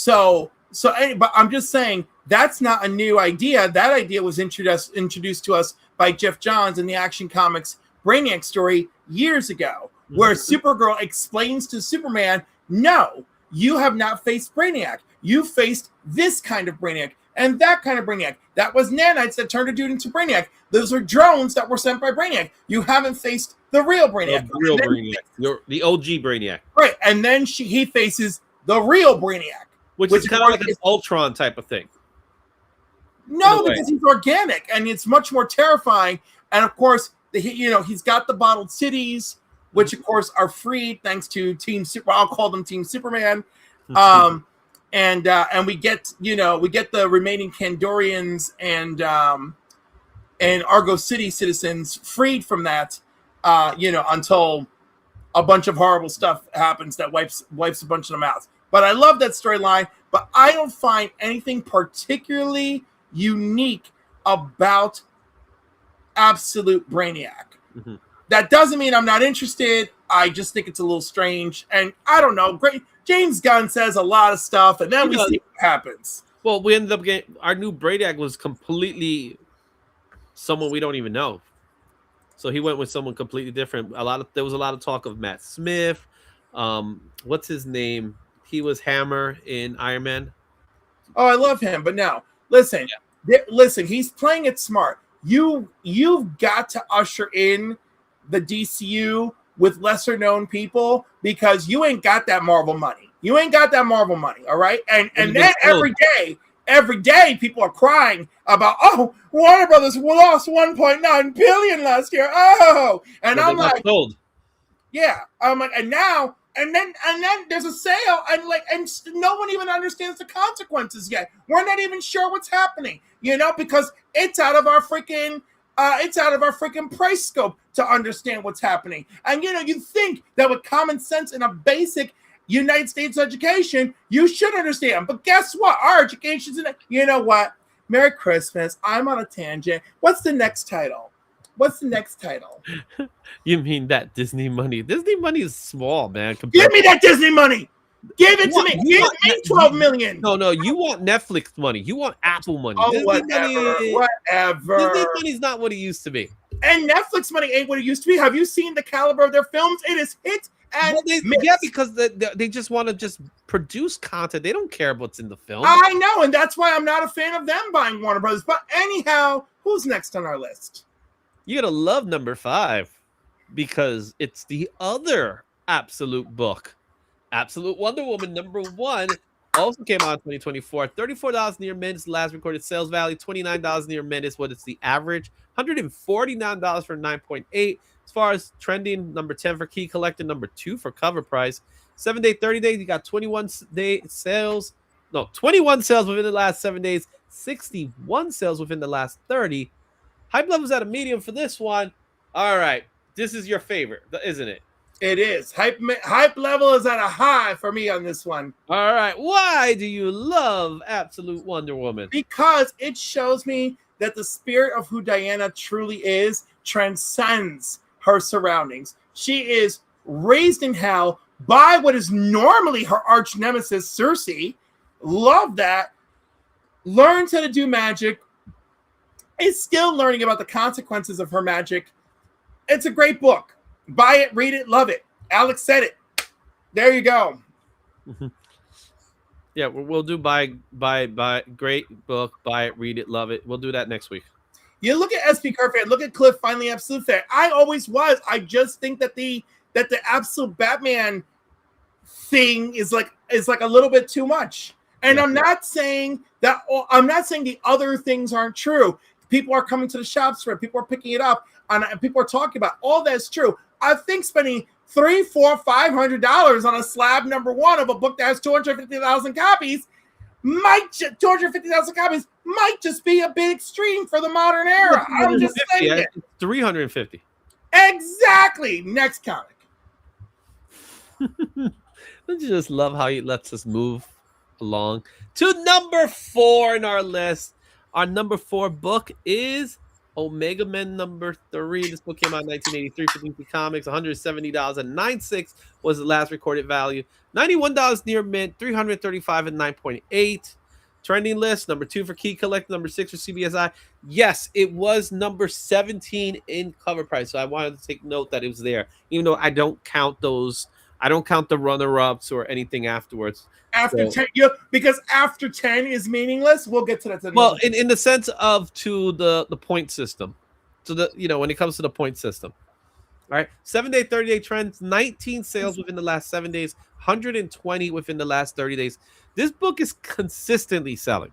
But I'm just saying that's not a new idea. That idea was introduced to us by Jeff Johns in the Action Comics Brainiac story years ago, where Supergirl explains to Superman, no, you have not faced Brainiac. You faced this kind of Brainiac and that kind of Brainiac. That was nanites that turned a dude into Brainiac. Those are drones that were sent by Brainiac. You haven't faced the real Brainiac. The real Brainiac. The OG Brainiac. Right. And then he faces the real Brainiac. Which is kind of like an Ultron type of thing. No, because he's organic and it's much more terrifying. And of course, he's got the bottled cities, which of course are freed thanks to Team Super. I'll call them Team Superman. And we get the remaining Kandorians and Argo City citizens freed from that. Until a bunch of horrible stuff happens that wipes a bunch of them out. But I love that storyline. But I don't find anything particularly unique about Absolute Brainiac. Mm-hmm. That doesn't mean I'm not interested. I just think it's a little strange. And I don't know. James Gunn says a lot of stuff, and then we see what happens. Well, we ended up getting our new Brainiac was completely someone we don't even know. So he went with someone completely different. There was a lot of talk of Matt Smith. What's his name? He was Hammer in Iron Man. Oh, I love him, but no. Listen, he's playing it smart. You've got to usher in the DCU with lesser known people because you ain't got that Marvel money. You ain't got that Marvel money, all right? And then every day people are crying about, oh, Warner Brothers lost $1.9 billion last year. Oh, and I'm like, yeah, I'm like, and then there's a sale, and no one even understands the consequences yet. We're not even sure what's happening, because it's out of our freaking price scope to understand what's happening. And you think that with common sense and a basic United States education, you should understand. But guess what? Our education's in it. You know what? Merry Christmas. I'm on a tangent. What's the next title? You mean that Disney money? Disney money is small, man. Give me that Disney money. Give it to me. Give me $12 million. No, you want Netflix money. You want Apple money. Oh, Disney whatever. Disney money's not what it used to be. And Netflix money ain't what it used to be. Have you seen the caliber of their films? It is hit and miss. Yeah, because they just want to just produce content. They don't care what's in the film. I know, and that's why I'm not a fan of them buying Warner Brothers. But anyhow, who's next on our list? You're going to love number 5 because it's the other Absolute book. Absolute Wonder Woman #1 also came out in 2024. $34 near mint is the last recorded sales value. $29 near mint is what it's the average. $149 for 9.8. As far as trending, number 10 for key collector, number 2 for cover price. 7-day, 30 days, you got 21 sales within the last 7 days, 61 sales within the last 30. Hype level's at a medium for this one. All right, this is your favorite, isn't it? It is. Hype level is at a high for me on this one. All right, why do you love Absolute Wonder Woman? Because it shows me that the spirit of who Diana truly is transcends her surroundings. She is raised in hell by what is normally her arch nemesis, Cersei. Love that. Learns how to do magic. Is still learning about the consequences of her magic. It's a great book. Buy it, read it, love it. Alex said it. There you go. Yeah, we'll do buy great book, buy it, read it, love it. We'll do that next week. You look at SP Card Fan, look at Cliff, finally Absolute Fan. I always was. I just think that the Absolute Batman thing is like a little bit too much. And yeah. I'm not saying the other things aren't true. People are coming to the shops for it. People are picking it up, and people are talking about it. All that's true. I think spending $300, $400, $500 on a slab #1 of a book that has 250,000 copies might just be a bit extreme for the modern era. I'm just saying it. 350. Exactly. Next comic. Don't you just love how he lets us move along to number 4 in our list? Our number 4 book is Omega Men #3. This book came out in 1983 for DC Comics. $170.96 was the last recorded value. $91 near mint. $335 and 9.8. Trending list, number 2 for key collector, number 6 for CBSI. Yes, it was number 17 in cover price. So I wanted to take note that it was there, even though I don't count those I don't count the runner-ups or anything afterwards. After So- 10, because after 10 is meaningless. We'll get to that. Well, in the sense of to the point system. So when it comes to the point system. All right. 7-day, 30-day trends, 19 sales within the last 7 days, 120 within the last 30 days. This book is consistently selling.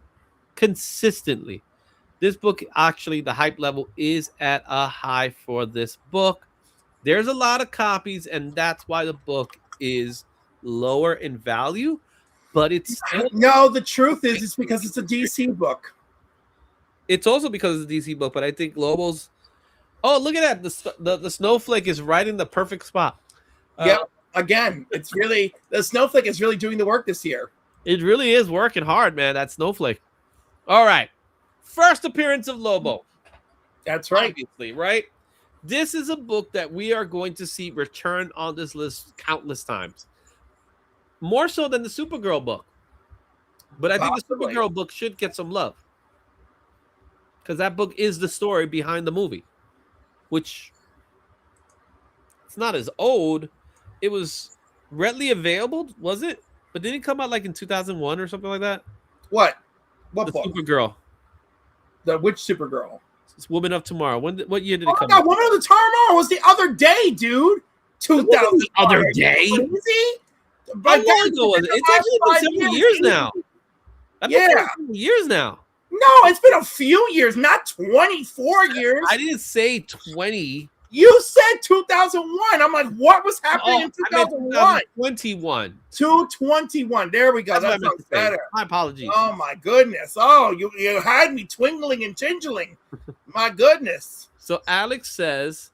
Consistently. This book, actually, the hype level is at a high for this book. There's a lot of copies, and that's why the book is lower in value, but it's still... No, the truth is it's because it's a DC book. It's also because it's a DC book, but I think Lobo's... Oh, look at that. The snowflake is right in the perfect spot. Yeah. Again, it's really... The snowflake is really doing the work this year. It really is working hard, man, that snowflake. All right. First appearance of Lobo. That's right. Obviously, right? This is a book that we are going to see return on this list countless times. More so than the Supergirl book. But I think the Supergirl book should get some love. Because that book is the story behind the movie. Which, it's not as old. It was readily available, was it? But didn't it come out like in 2001 or something like that? What? What The book? Supergirl. Which Supergirl? It's Woman of Tomorrow. What year did Oh it my come God, out? Woman of the Tomorrow was the other day, dude. 2000. The other day? Crazy? How But long ago was it? It's actually been several years now. That book's been several years now. No, it's been a few years, not 24 years. I didn't say 20. You said 2001. I'm like, what was happening in 2001? 2021. 221. There we go. That's what I That meant sounds to say. better. My apologies. Oh my goodness. Oh, you had me twingling and tingling. My goodness. So Alex says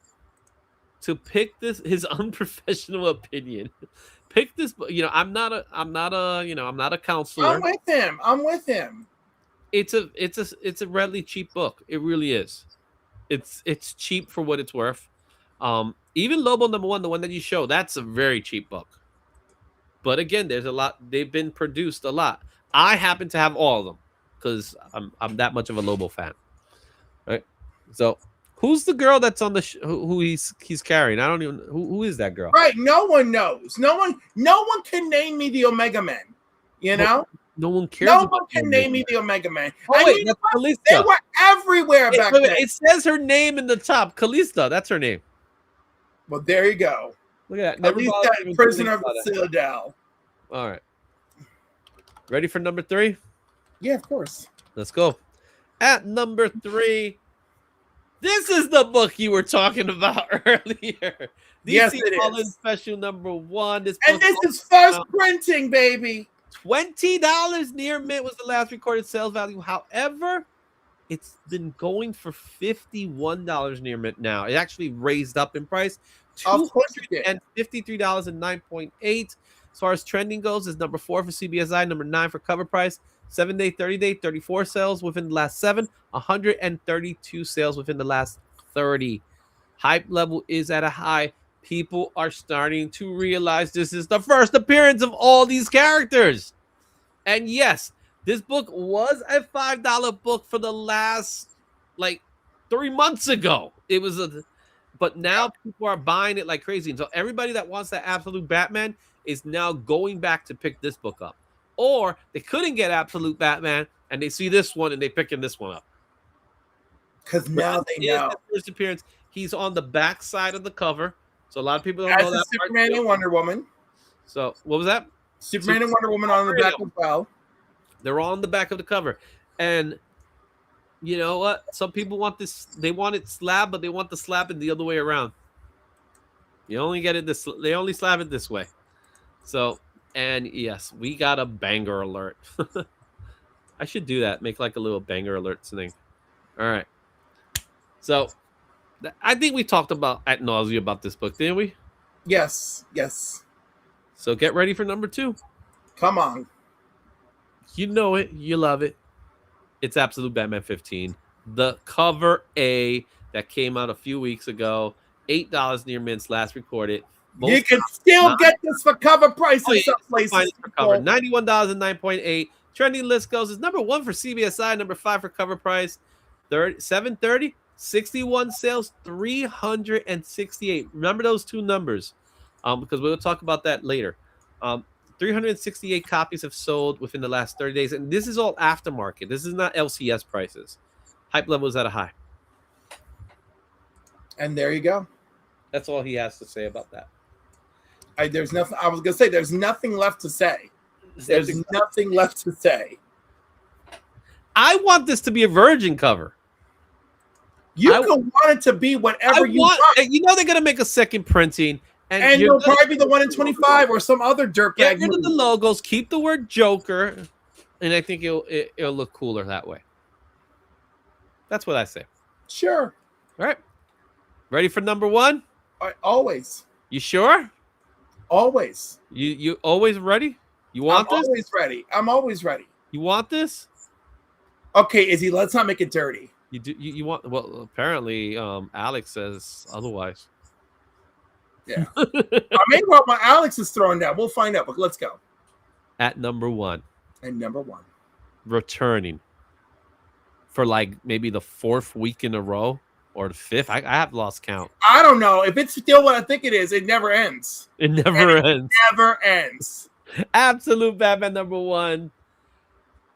to pick this, his unprofessional opinion. Pick this. I'm not a counselor. I'm with him. It's a readily cheap book. It really is. It's cheap for what it's worth. Even Lobo #1, the one that you show, that's a very cheap book. But again, there's a lot. They've been produced a lot. I happen to have all of them because I'm that much of a Lobo fan. Right. So who's the girl that's on the who he's carrying? I don't even who is that girl? Right. No one knows. No one can name me the Omega Man. You know? No one cares. No one can name me the Omega Man. Oh, wait, that's Calista. They were everywhere back then. It says her name in the top. Calista, that's her name. Well, there you go. Look at that. Calista, prisoner of the Citadel. All right. Ready for number 3? Yeah, of course. Let's go. At number 3, this is the book you were talking about earlier. Yes, DC it Fallen is. Special #1. This is first printing, baby. $20 near mint was the last recorded sales value. However, it's been going for $51 near mint now. It actually raised up in price. $253.9.8. As far as trending goes, is number 4 for CBSI, number 9 for cover price. 7-day, 30-day, 34 sales within the last 7, 132 sales within the last 30. Hype level is at a high. People are starting to realize this is the first appearance of all these characters. And yes, this book was a $5 book for the last 3 months ago. But now people are buying it like crazy. And so everybody that wants that Absolute Batman is now going back to pick this book up. Or they couldn't get Absolute Batman and they see this one and they picking this one up. Because now they know. His first appearance. He's on the back side of the cover. So a lot of people don't know that. Superman and Wonder Woman. So what was that? Superman and Wonder Woman on the back as well. They're all on the back of the cover. And you know what? Some people want this. They want it slab, but they want the slab in the other way around. You only get it this. They only slab it this way. So, and yes, we got a banger alert. I should do that. Make like a little banger alert thing. All right. So, I think we talked about ad nauseam about this book, didn't we? Yes. So get ready for number 2. Come on. You know it. You love it. It's Absolute Batman 15. The cover A that came out a few weeks ago. $8 near mint's last recorded. You can still get this for cover price in some places. For cover. $91.9.8. Trending list goes is number 1 for CBSI, number 5 for cover price. 730, 61 sales, 368. Remember those two numbers. because we'll talk about that later. 368 copies have sold within the last 30 days, and this is all aftermarket. This is not LCS prices. Hype level is at a high. And there you go. That's all he has to say about that. There's nothing. I was gonna say there's nothing left to say. There's nothing left to say. I want this to be a Virgin cover. You can want it to be whatever you want. You know they're gonna make a second printing, and you'll probably be the 1 in 25 or some other dirtbag. Get rid of the logos, keep the word Joker, and I think it'll look cooler that way. That's what I say. Sure. All right. Ready for number one? Always. You sure? Always. You always ready? You want this? I'm always ready. I'm always ready. You want this? Okay, Izzy, let's not make it dirty. You do you want well apparently Alex says otherwise. Yeah. I mean what my Alex is throwing down. We'll find out, but let's go. At number one. And number one. Returning for like maybe the 4th week in a row or the 5th. I have lost count. I don't know. If it's still what I think it is, it never ends. It never ends. Never ends. Absolute Batman number one.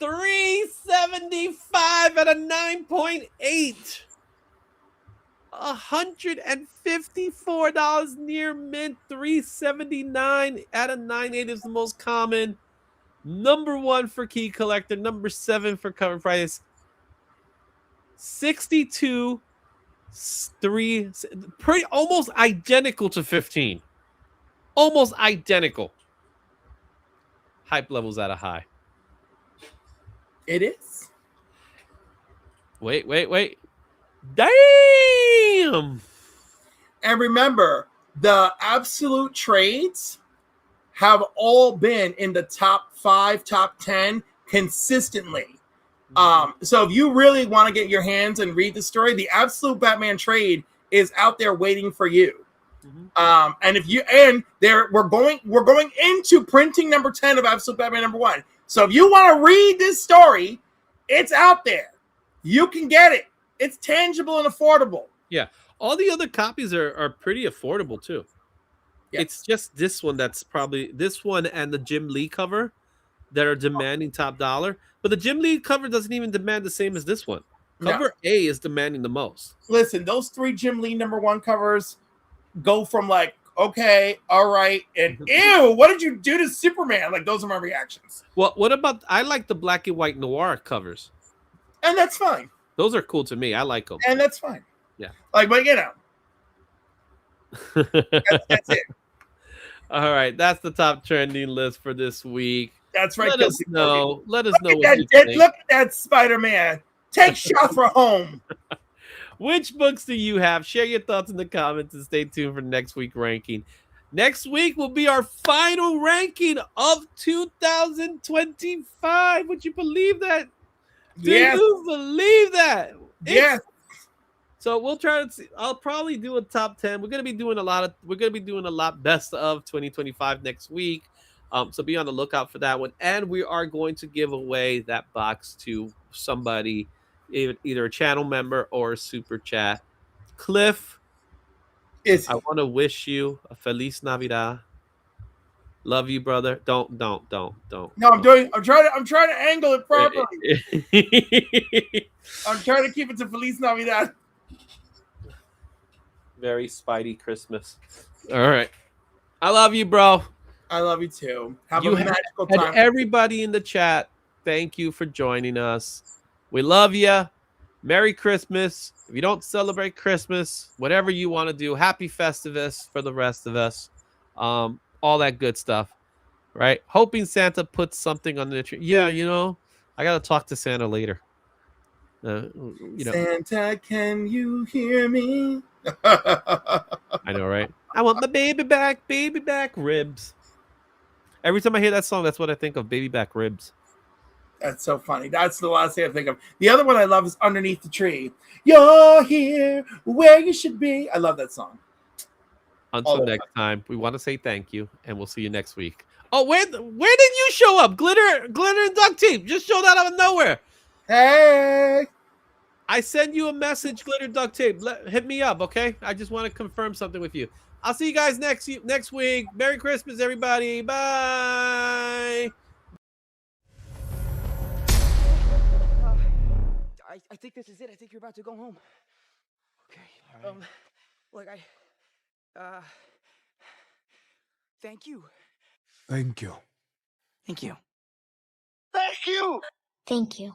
375 at a 9.8. $154 near mint. 379 at a 9.8 is the most common. Number one for key collector. Number 7 for cover price. 62 3 pretty almost identical to 15. Almost identical. Hype levels at a high. It is. Wait. Damn. And remember, the absolute trades have all been in the top 5, top 10 consistently. So if you really want to get your hands and read the story, the absolute Batman trade is out there waiting for you. And if you we're going into printing number 10 of Absolute Batman number 1. So if you want to read this story, it's out there. You can get it. It's tangible and affordable. Yeah. All the other copies are pretty affordable too. Yes. It's just this one that's probably this one and the Jim Lee cover that are demanding top dollar. But the Jim Lee cover doesn't even demand the same as this one. Cover A is demanding the most. Listen, those 3 Jim Lee number 1 covers go from like, okay, all right, and ew, what did you do to Superman? Like, those are my reactions. Well, what about, I like the black and white noir covers. And that's fine. Those are cool to me. I like them. And that's fine. Yeah. Like, but you know. that's it. All right. That's the top trending list for this week. That's right. Let us know. Let us know what you think. Look at that Spider-Man. Take shot for home. Which books do you have? Share your thoughts in the comments and stay tuned for next week's ranking. Next week will be our final ranking of 2025. Would you believe that? Do you believe that? Yes. So we'll try to see. I'll probably do a top 10. We're gonna be doing a lot best of 2025 next week. So be on the lookout for that one. And we are going to give away that box to somebody, either a channel member or a super chat. Cliff, I want to wish you a Feliz Navidad. Love you, brother. Don't. No, I'm trying to angle it properly. I'm trying to keep it to Feliz Navidad. Very Spidey Christmas. All right. I love you, bro. I love you too. Have a magical time. And everybody in the chat, thank you for joining us. We love you. Merry Christmas. If you don't celebrate Christmas, whatever you want to do, happy Festivus for the rest of us. All that good stuff, right? Hoping Santa puts something on the tree. Yeah, I got to talk to Santa later. Santa, can you hear me? I know, right? I want my baby back ribs. Every time I hear that song, that's what I think of, baby back ribs. That's so funny. That's the last thing I think of. The other one I love is Underneath the Tree. You're here where you should be. I love that song. Until next time, we want to say thank you, and we'll see you next week. Oh, where did you show up? Glitter and duct tape just showed out of nowhere. Hey. I send you a message, Glitter Duct Tape. Hit me up, okay? I just want to confirm something with you. I'll see you guys next week. Merry Christmas, everybody. Bye. I think this is it. I think you're about to go home. Okay. All right. Look, thank you. Thank you. Thank you. Thank you. Thank you.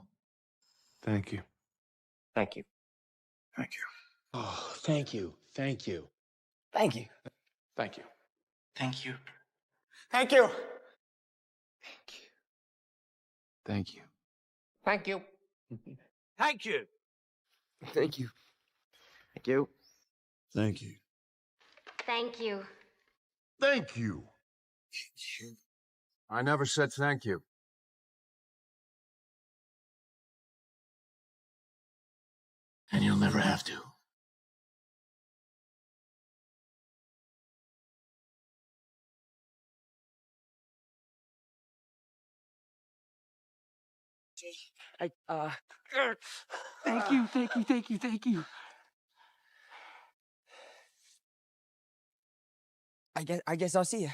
Thank you. Thank you. Thank you. Oh, thank you. Thank you. Thank you. Thank you. Thank you. Thank you. Thank you. Thank you. Thank you. Thank you. Thank you. Thank you. Thank you. Thank you. I never said thank you. And you'll never have to. Thank you. Thank you. Thank you. Thank you. I guess I'll see you.